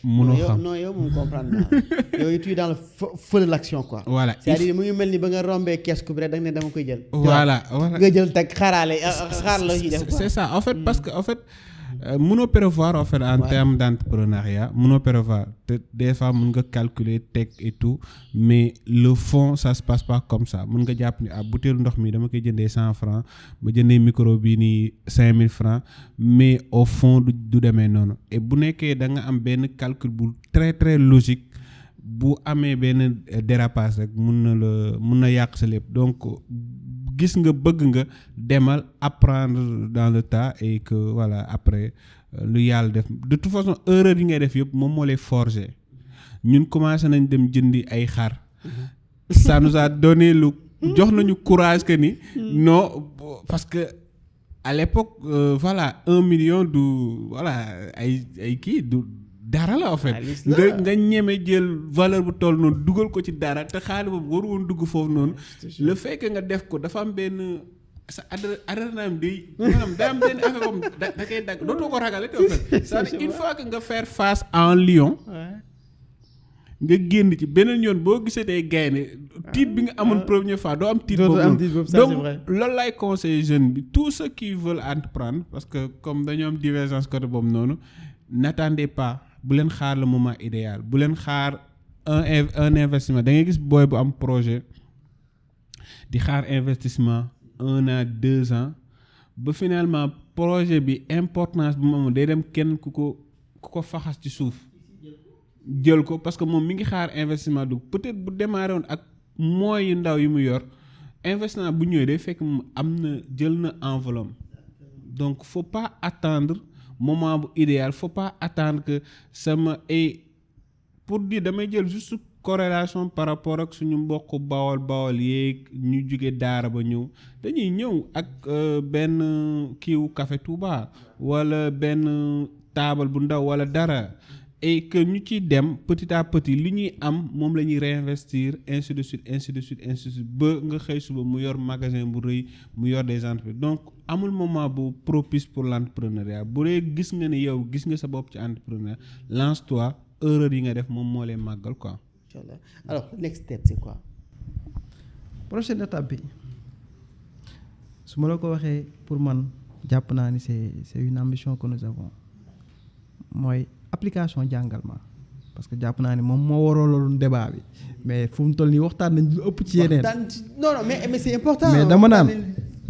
mënoo xam non yow moom comprendre naa yow tu es dans le feu de l'action quoi. Voilà c'est-à-dire mu ngi mel ni ba nga rombee kees bi rek da nga ne dama koy jël. voilà nga jël teg xaar la ci def quoi. c'est ça en fait parce que en fait mënoo prévoir en fait en termes d'entrepreneuriat mënoo prévoir te des fois mën nga calculer teg et tout mais le fond ça se passe pas comme ça mën nga jàpp ni butéelu ndox mi dama koy jëndee 100 francs ba jëndee micro bi nii 5000 francs mais au fond du demee noonu et bu nekkee da nga am benn calcul bu très très logique bu amee benn dérapage rek mun na yàq sa lépp donc gis nga bëgg nga demal apprendre dans le tas et que voilà après lu yàlla def de toute façon erreur yi ngay def yëpp moom moo lay forger ñun commencé nañ dem jëndi ay xar ça nous a donné lu jox nañu courage que ni non parce que à l'époque voilà 1 million du voilà ay kii du dara la en fait nga ñeme jël valeur bu toll noonu dugal ko ci dara te xaalis boobu waru woon dugg foofu noonu le fait que nga def ko dafa am benn sa adrénaline bi maanaam daa am benn affaire boobu da koy dagg dootoo ko ragale te en fait c'est-à-dire une fois que nga faire face à un lion nga génn ci beneen yoon boo gisee day gaynde tiit bi nga amoon première fois doo am tiit boobu donc loolu lay conseiller jeune bi tous ceux qui veulent entreprendre parce que comme dañoo am divergence côté boobu noonu n'attendez pas bu leen xaar le moment idéal bu leen xaar un investissement da ngay gis booy bu am projet di xaar investissement 1 an 2 ans ba finalement projet bi importance bu mu am day dem kenn ku ko faxas ci suuf jël ko parce que moom mi ngi xaar investissement du peut-être bu démarré woon ak moyens yu ndaw yi mu yor investissement bu ñëwee day fekk mu am na jël na enveloppe donc faut pas attendre moment bu idéal faut pas attendre que sama et pour dire damay jël juste corrélation par rapport ak suñu mbokk bawol yeeg ñu jóge daara ba ñëw dañuy ñëw ak benn kiiwu café Touba wala benn taabal bu ndaw wala dara et que ñu ciy dem petit à petit li ñuy am moom la ñuy réinvestir ainsi de suite ba nga xëy suba mu yor magasin bu rëy mu yor des entreprises donc amul moment bu propice pour l'entrepreneuriat bu dee gis nga ni yow gis nga sa bopp ci entrepreneuriat lance-toi erreur yi nga def moom moo lay màggal quoi. Inch'Allah. Alors next step c'est quoi? Prochaine étape bi su ma la ko waxee pour man jàpp naa ni c'est une ambition que nous avons mooy application jàngal ma parce que jàpp naa ne moom moo waraloon débat bi mais fu mu toll nii waxtaan nañ lu ëpp ci yeneen. non mais c'est important. mais dama naan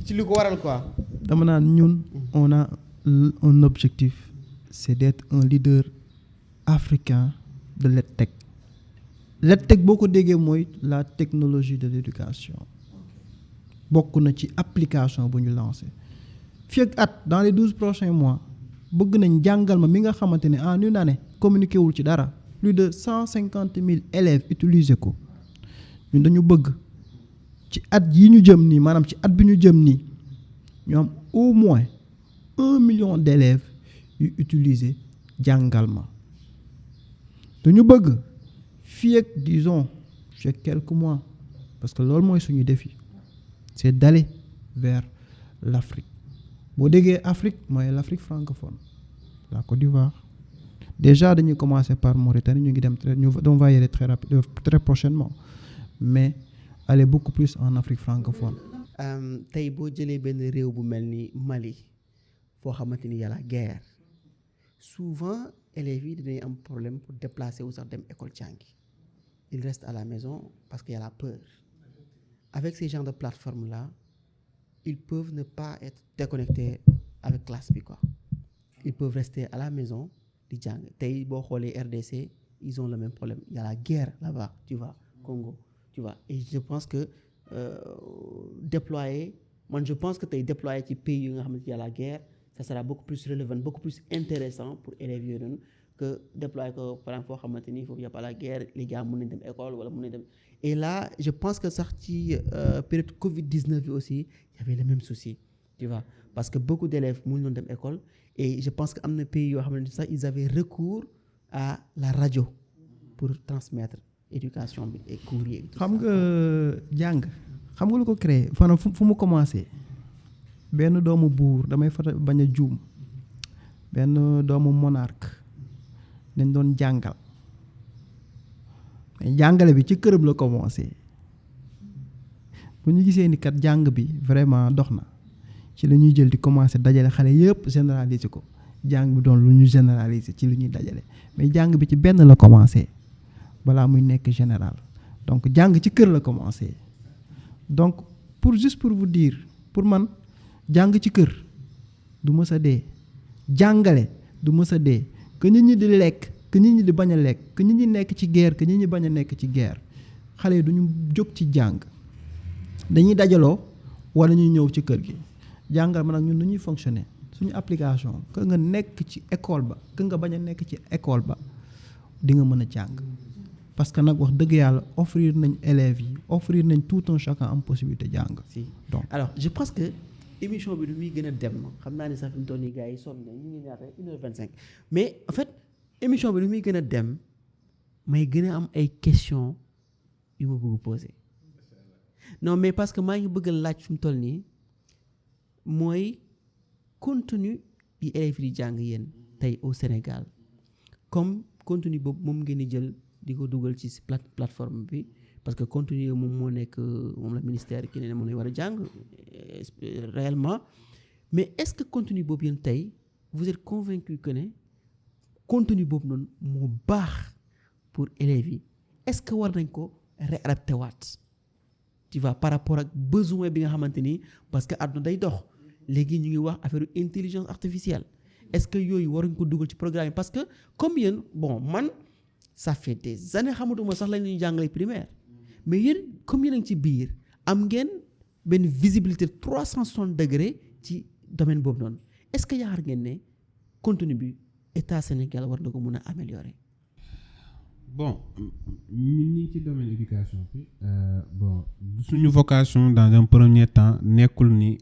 ci li ko waral quoi. dama naan ñun on a un objectif c'est d'être un leader africain de l'EdTech. l'EdTech boo ko déggee mooy la technologie de l'éducation bokk na ci application bu ñu lancé fii ak at dans les 12 prochains mois bëgg nañ jàngal ma mi nga xamante ne en une année communiqué wul ci dara plus de 150 000 élèves utiliser ko ñun dañu bëgg ci at yi ñu jëm nii maanaam ci at bi ñu jëm nii ñu am au moins 1 million d'élèves yu utiliser jàngal ma dañu bëgg fii ak disons fii ak quelques mois parce que loolu mooy suñu défi c'est d'aller vers l'Afrique boo déggee Afrique mooy l'Afrique francophone la Côte d'Ivoire déjà dañuy commencer par Mauritanie ñu ngi dem on va y aller très prochainement mais aller beaucoup plus en Afrique francophone. tey boo jëlee benn réew bu mel ni Mali foo xamante ni y a la guerre souvent élèves yi dinañ am problème pour déplacer wu sax dem école jàngi ils restent à la maison parce qu'il y a la peur. Avec ces genres de plateformes là ils peuvent ne pas être déconnectés avec classe bi quoi ils peuvent rester à la maison di jàng tey boo xoolee RDC ils ont le même problème il y a la guerre là-bas tu vois Congo tu vois et je pense que je pense que tey déployer ci pays yi nga xamante il y a la guerre ça sera beaucoup plus relevant beaucoup plus intéressant pour élèves yooyu noonu que déployer ko par exemple foo xamante ni foofu y a pas la guerre les gars mën nañ dem école wala mën nañ dem et là je pense que sax ci période Covid-19 bi aussi y avait le même souci tu vois parce que beaucoup d'élèves mënuñu doon dem école et je pense que am na pays yoo xamante ni sax ils avaient recours à la radio pour transmettre éducation bi et cours yi. xam nga jàng xam nga lu ko créé maanaam fu mu commencé benn doomu buur damay fa bañ a juum benn doomu monarque dañ doon jàngal mais jàngale bi ci këram la commencé bu ñu gisee ni kat jàng bi vraiment dox na ci la ñuy jël di commencer dajale xale yëpp généraliser ko jàng bi doon lu ñu généraliser ci lu ñuy dajale mais jàng bi ci benn la commencé balaa muy nekk général donc jàng ci kër la commencé donc pour vous dire pour man jàng ci kër du mës a dee jàngale du mës a dee que nit ñi di lekk que nit ñi di bañ a lekk que nit ñi nekk ci guerre que nit ñi bañ a nekk ci guerre xale yi duñu jóg ci jàng dañuy dajaloo wala ñuy ñëw ci kër gi jàngal ma nag ñun nu ñuy fonctionner suñu application que nga nekk ci école ba que nga bañ a nekk ci école ba di nga mën a jàng parce que nag wax dëgg yàlla offrir nañ élèves yi offrir nañ tout un chacun am possibilité jàng. si donc alors je pense que émission bi du muy gën a dem xam naa ne sax fi mu toll nii gars yi sonn nañ ñu ngi ñaata 1h25 mais en fait émission bi du muy gën a dem may gën a am ay questions yu ma bëgg poser non mais parce que maa ngi bëgg a laaj fi mu toll nii mooy contenu yi élèves yi di jàng yéen tey au Sénégal comme contenu boobu moom ngeen di jël di ko dugal ci plateforme bi parce que contenu moom moo nekk moom la ministère ki ne moom la war a jàng réellement mais est-ce que contenu boobu yéen tey vous êtes convaincu que ne contenu boobu noonu moo baax pour élèves yi est-ce que war nañ ko réadapté waat tu vois par rapport ak besoin bi nga xamante ni parce que àdduna day dox léegi ñu ngi wax affaire intelligence artificielle est-ce que yooyu waruñ ko dugal ci programme yi parce que comme yéen bon man ça fait des années xamatuma sax lañ ñuy jàngale primaire mais yéen comme yéen a ngi ci biir am ngeen benn visibilité 360 degrés ci domaine boobu noonu est-ce que yaakaar ngeen ne contenu bi état Sénégal war na ko mën a améliorer. bon ñun ñi ci domaine éducation bi bon suñu vocation dans un premier temps nekkul ni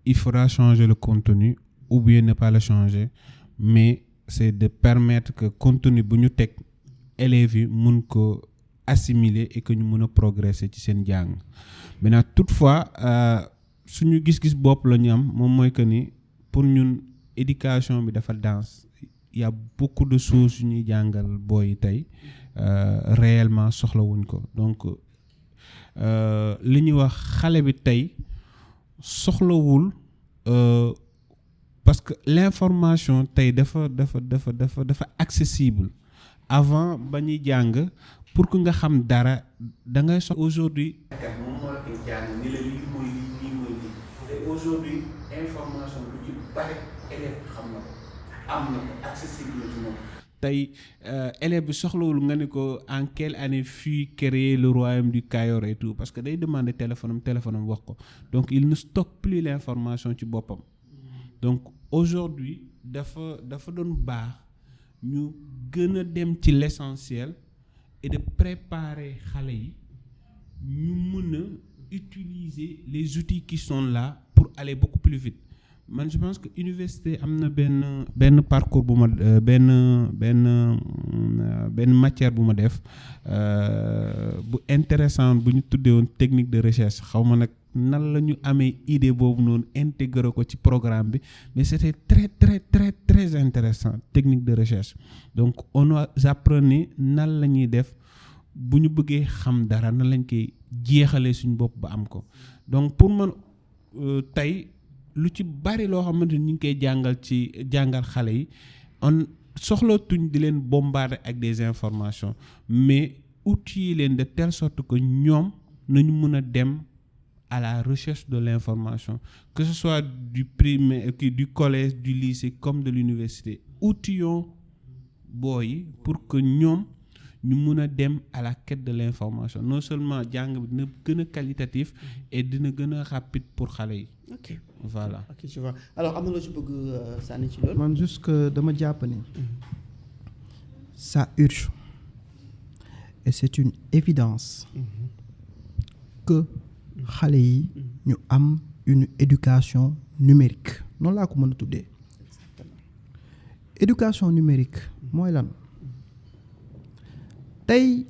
il faudra changer le contenu ou bien ne pas le changer mais c'est de permettre que contenu bu ñu teg élèves yi mun ko assimiler et que ñu mun a progresser ci seen jàng maintenant toutefois suñu gis-gis bopp la ñu am moom mooy que ni pour ñun éducation bi dafa dense il y a beaucoup de choses yu ñuy jàngal booy tey réellement soxlawuñ ko donc li ñuy wax xale bi tey soxlawul parce que l'information tey dafa accessible avant ba ñuy jàng pour que nga xam dara da ngay soxla aujourd'hui moom moo koy jàng ni la lii mooy lii te aujourd'hui information bu ci bari élève xam na ko am na ko accessible ci moom tey élève bi soxlawul nga ne ko en quelle année fut créé le royaume du Cayor et tout parce que day demander téléphone am wax ko donc il ne stocke plus l'information ci boppam donc aujourd'hui dafa doon baax ñu gën a dem ci l'essentiel et de préparer xale yi ñu mën a utiliser les outils qui sont là pour aller beaucoup plus vite man je pense que université am na benn parcours bu ma benn matière bu ma def bu intéressant bu ñu tuddee woon technique de recherche xaw ma nag nan la ñu amee idée boobu noonu intégrer ko ci programme bi mais c'était très très très très intéressant technique de recherche donc on nous apprenait nan la ñuy def bu ñu bëggee xam dara nan lañ koy jeexalee suñu bopp ba am ko donc pour man tey lu ci bari loo xamante ni ñu ngi koy jàngal xale yi on soxlatuñ di leen bombarder ak des informations mais outiller leen de telle sorte que ñoom nañu mën a dem à la recherche de l'information que ce soit du primaire du collège du lycée comme de l'université outillons booy pour que ñoom ñu mën a dem à la quête de l'information non seulement jàng bi dina gën a qualitatif et dina gën a rapide pour xale yi. ok voilà. ok je vois alors am na loo ci bëgg sànni ci loolu. man juste que dama jàpp ni ça urge et c'est une évidence que xale yi ñu am une éducation numérique noonu laa ko mën a tuddee éducation numérique mooy lan tey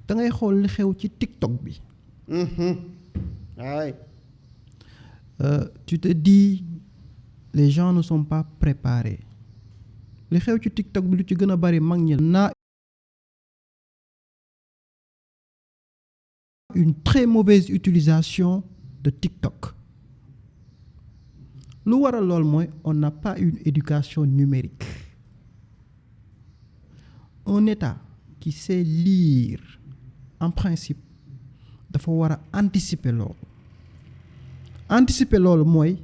da ngay xool li xew ci TikTok bi waay tu te dis les gens ne sont pas préparés li xew ci TikTok bi lu ci gën a bari mag ñi naa une très mauvaise utilisation de TikTok lu waral lool mooy on n'a pas une éducation numérique un État qui sait lire en principe dafa war a anticiper loolu mooy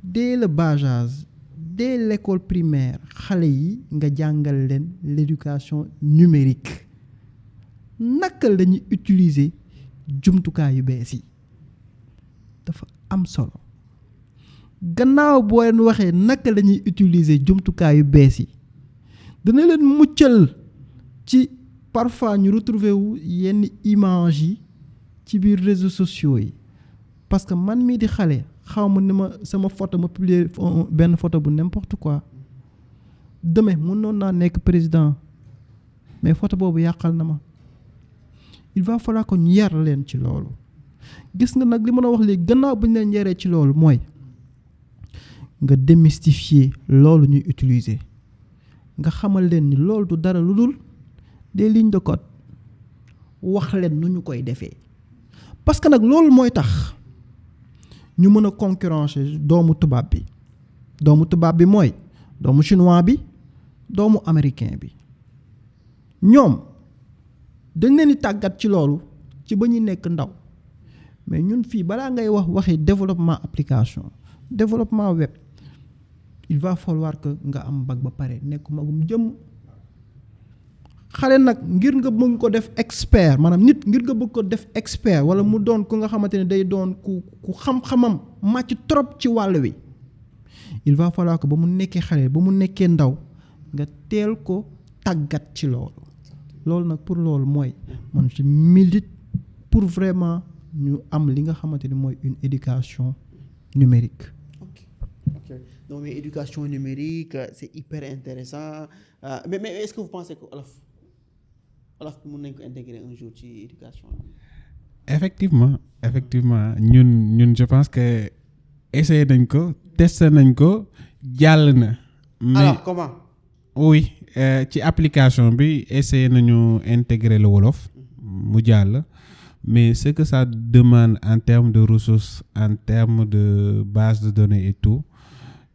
dès le bas âge dès l'école primaire xale yi nga jàngal leen l'éducation numérique naka la ñuy utiliser jumtukaay yu bees yi dafa am solo gannaaw boo leen waxee naka la ñuy utiliser jumtukaay yu bees yi dana leen muccal ci parfois ñu retrouver wu yenn images yi ci biir réseaux sociaux yi parce que man mii di xale xaw ma ni ma sama photo ma publier benn photo bu n'importe quoi demain mënoon naa nekk président mais photo boobu yàqal na ma il va falloir que ñu yar leen ci loolu gis nga nag li mën a wax léegi gannaaw bu ñu leen yaree ci loolu mooy nga démystifier loolu ñuy utiliser nga xamal leen ni loolu du dara lu dul des lignes de code wax leen nu ñu koy defee parce que nag loolu mooy tax ñu mën a concurrencer doomu tubaab bi mooy doomu chinois bi doomu américain bi ñoom dañ leen di tàggat ci loolu ci ba ñu nekk ndaw mais ñun fii balaa ngay waxi développement application développement web il va falloir que nga am bac ba pare nekk magum jëm xale nag ngir nga bëgg ko def expert maanaam nit ngir nga bëgg ko def expert wala mu doon ku nga xamante ne day doon ku xam-xamam màcc trop ci wàll wi il va falloir que ba mu nekkee xale ba mu nekkee ndaw nga teel ko tàggat ci loolu nag pour loolu mooy man je milite pour vraiment ñu am li nga xamante ni mooy une éducation numérique. ok donc mais éducation numérique c'est hyper intéressant mais est-ce que vous pensez que Wolof mën nañ ko intégrer un jour ci éducation bi. effectivement ñun je pense que essayé nañ ko testé nañ ko jàll na. mais alors comment. oui ci application bi essayé nañu intégrer le wolof mu jàll mais ce que ça demande en termes de ressources en termes de base de données et tout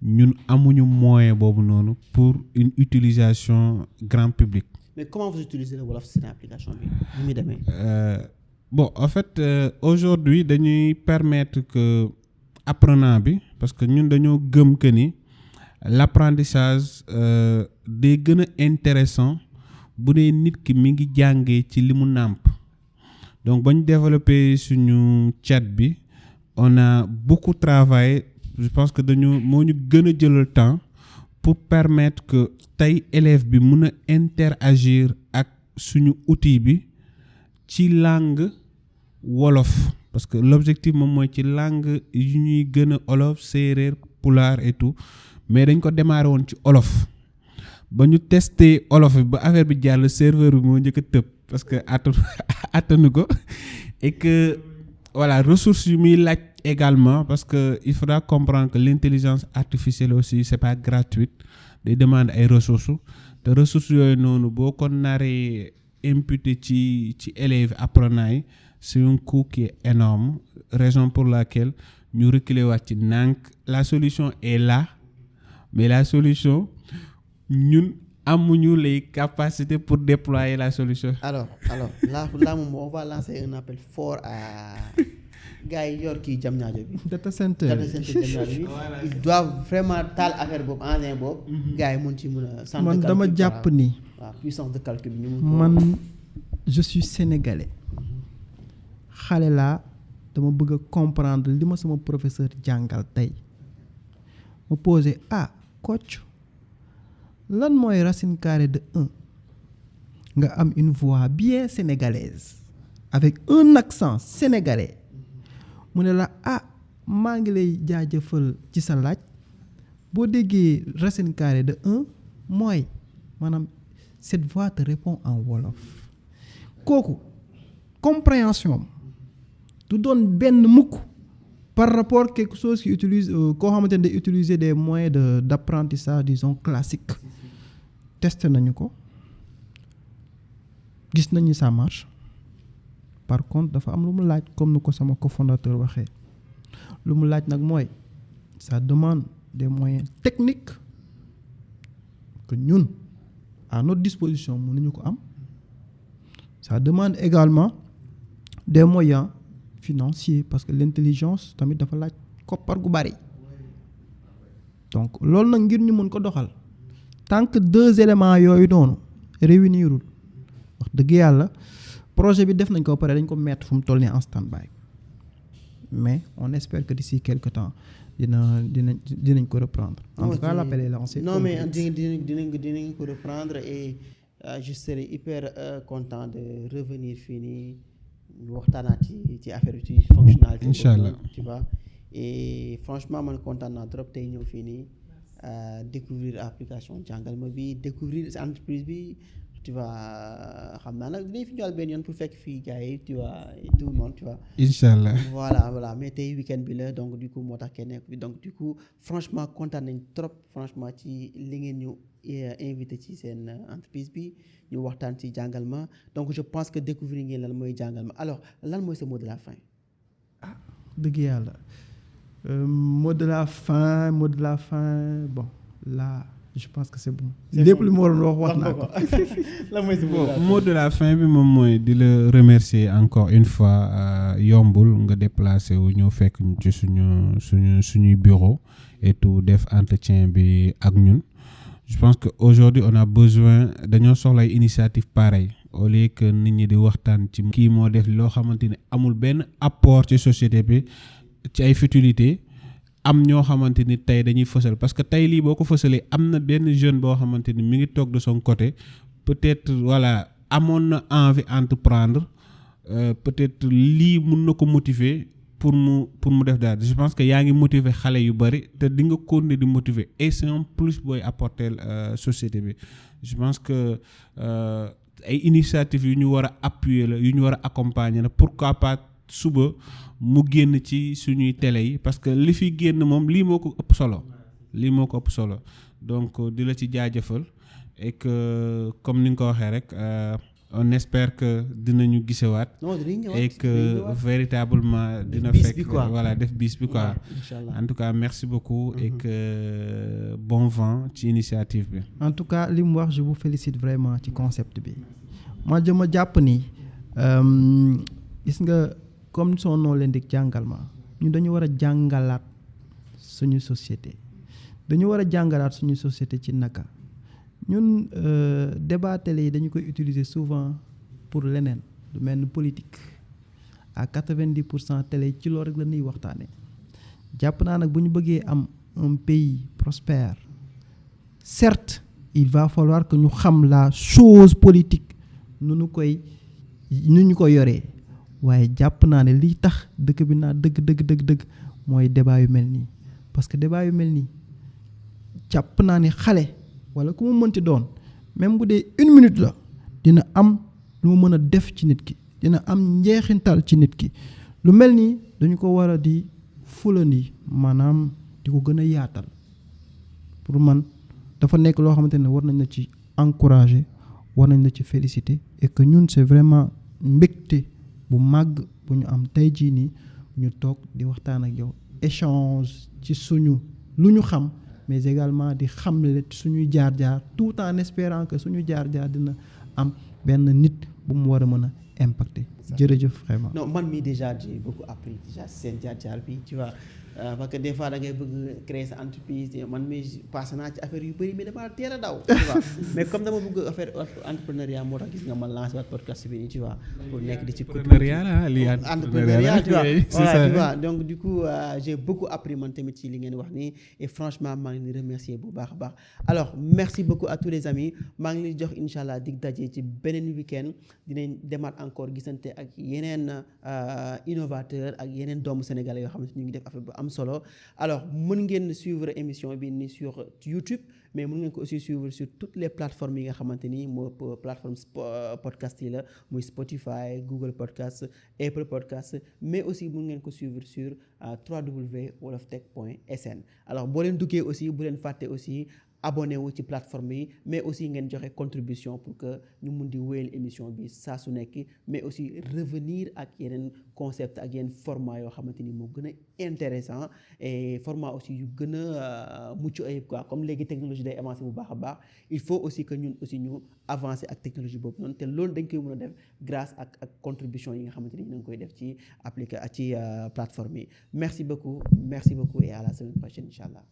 ñun amuñu moyen boobu noonu pour une utilisation grand public. Mais comment vous utilisez le wolof ci application bi ni muy demee. Bon en fait aujourd'hui dañuy permettre que apprenant bi parce que ñun dañoo gëm que ni l'apprentissage day gën a intéressant bu dee nit ki mi ngi jàngee ci li mu nàmp. Donc ba ñu développé suñu chat bi on a beaucoup travaillé je pense que moo ñu gën a jëlal temps pour permettre que tey élève bi mun a interagir ak suñu outil bi ci langue wolof parce que l'objectif moom mooy ci langue yu ñuy gën a olof séeréer pulaar et tout mais dañ ko démarré woon ci olof ba ñu testé olof bi ba affaire bi jàll serveur bi moo njëkk a tëb parce que attanu ko et que voilà ressources yu muy laaj également parce que il faudra comprendre que l'intelligence artificielle aussi c'est pas gratuite day demander ay ressources te ressources yooyu noonu boo ko naree imputer ci élèves apprenants yi c'est un coût qui est énorme raison pour laquelle ñu reculer waat ci nànk la solution est là mais la solution ñun amuñu les capacités pour déployer la solution. Alors là moom on va lancer un appel fort à gars yi yor kii Diamniadio bi. data center Diamniadio bi ils doivent vraiment taal affaire boobu engin boobu. gars yi mun ci mun a. man dama jàpp ni. waaw puissance de calcul bi ñu mun man je suis sénégalais xale laa dama bëgg a comprendre li ma sama professeur jàngal tey ma posé coach lan mooy racine carrée de 1 nga am une voix bien sénégalaise avec un accent sénégalais mu ne la maa ngi lay jaajëfal ci sa laaj boo déggee racine carrée de 1 mooy maanaam cette voix te répond en wolof kooku compréhension du doon benn mukk par rapport quelque chose qui utilise koo xamante ne day utiliser des moyens d'apprentissage disons classiques testé nañu ko gis nañu ça marche par contre dafa am lu mu laaj comme ni ko sama cofondateur waxee lu mu laaj nag mooy ça demande des moyens techniques que ñun à notre disposition mënuñu ko am ça demande également des moyens financiers parce que l'intelligence tamit dafa laaj koppar gu bari donc loolu nag ngir ñu mën ko doxal tant que 2 éléments yooyu noonu réunirul wax dëgg yàlla projet bi def nañ ko ba pare dañ ko mettre fu mu toll nii en stand-by mais on espère que d'ici quelque temps dinañ ko reprendre. En tout cas l'appel est lancé. Non mais dinañ ko reprendre et je serai hyper content de revenir fii nii waxtaanaat ci affaire bi ci fonctionnalité. Inch'Allah tu vois et franchement man kontaan naa trop tey ñëw fii nii découvrir application jàngal ma bi découvrir entreprise bi. tu vois xam naa nag dinañ fi ñëwaat benn yoon pour fekk fii gars yi tu vois tout le monde tu vois. Inch'Allah. voilà mais tey week-end bi la donc du coup moo tax kenn nekk bi donc du coup franchement kontaan nañ trop franchement ci li ngeen ñu invité ci seen entreprise bi ñu waxtaan ci jàngal ma donc je pense que découvrir ngeen lan mooy jàngal ma alors lan mooy sa mot de la fin. dëgg yàlla mot de la fin bon là. je pense que c'est bon. lépp lu ma waroon wax naa ko. lan mooy mot de la fin bi moom mooy di la remercier encore une fois yombul nga déplacé wu ñëw fekk ci suñuy bureau et tout def entretien bi ak ñun. je pense que aujourd'hui on a besoin dañoo soxla ay initiative pareille au lieu que nit ñi di waxtaan ci kii moo def loo xamante ne amul benn apport ci société bi ci ay futilités. am ñoo xamante ni tey dañuy fësal parce que tey lii boo ko fësalee am na benn jeune boo xamante ni mi ngi toog de son côté peut-être voilà amoon na envie entreprendre peut-être lii mun na ko motiver pour mu def daal je pense que yaa ngi motiver xale yu bari te di nga continuer di motiver et c'est un plus booy apporter société bi je pense que ay initiatives yu ñu war a appuyer la yu ñu war a accompagner la pourquoi pas suba mu génn ci suñuy télé yi parce que li fi génn moom lii moo ko ëpp solo donc di la ci jaajëfal et que comme ni nga ko waxee rek on espère que dinañu gisewaat. non dinañ ñëwaat et que véritablement dina fekk voilà def bis bi quoi. Inch'Allah. En tout cas merci beaucoup et que bon vent ci initiative bi. En tout cas li mu wax je vous félicite vraiment ci concept bi moi je ma jàpp ni gis nga comme son nom l'indique jàngal ma ñu dañu war a jàngalaat suñu société dañu war a jàngalaat suñu société ci naka ñun débat télé yi dañu koy utiliser souvent pour leneen lu mel ni politique à 90% télé ci loolu rek la ñuy waxtaane jàpp naa nag bu ñu bëggee am un pays prospère certes il va falloir que ñu xam la chose politique nu ñu ko yoree waaye jàpp naa ne lii tax dëkk bi naa dëgg mooy débat yu mel nii parce que débat yu mel nii jàpp naa ne xale wala ku mu mënti doon même bu dee 1 minute la dina am lu mu mën a def ci nit ki dina am njeexintal ci nit ki lu mel nii dañu ko war a di fulandi maanaam di ko gën a yaatal pour man dafa nekk loo xamante ne war nañ la ci encourager war nañ la ci féliciter et que ñun c'est vraiment mbégte bu màgg bu ñu am tey jii nii ñu toog di waxtaan ak yow échange ci suñu lu ñu xam mais également di xamle suñuy jaar-jaar tout en espérant que suñu jaar-jaar dina am benn nit bu mu war a mën a impacter. jërëjëf vraiment. non man mii déjà j'ai beaucoup appris déjà seen jaar-jaar bi tu vois parce que des fois da ngay bëgg créer sa entreprise man mii passé naa ci affaire yu bëri mais dama teel a daw. tu vois mais comme dama bëgg affaire entrepreneuriat moo tax gis nga ma lancé waat podcast bi nii tu vois pour nekk di ci. entrepreneuriat tu vois voilà tu vois donc du coup j'ai beaucoup appris man tamit ci li ngeen wax nii et franchement maa ngi leen di remercier bu baax a baax alors merci beaucoup à tous les amis maa ngi leen di jox incha allah dig daje ci beneen week-end dinañ demaat encore gisante ak yeneen innovateur ak yeneen doomu sénégalais yoo xam ne ñu ngi def affaire bu am solo alors mën ngeen suivre émission bi ni sur YouTube mais mën ngeen ko aussi suivre sur toutes les plateformes yi nga xamante ni moo plateforme podcast yi la muy Spotify Google Podcast Apple Podcast mais aussi mën ngeen ko suivre sur www.woloftech.sn alors boo leen duggee aussi bu leen fàtte aussi abonné wu ci plateforme yi mais aussi ngeen joxe contribution pour que ñu mun di wéyal émission bi saa su nekk mais aussi revenir ak yeneen concept ak yeneen format yoo xamante ni moo gën a intéressant et format aussi yu gën a mucc ayib quoi comme léegi technologie day avancé bu baax a baax il faut aussi que ñun aussi ñu avancer ak technologie boobu noonu te loolu dañ koy mën a def grâce ak contribution yi nga xamante ni ñu ngi koy def ci plateforme yi merci beaucoup et à la semaine prochaine incha allah.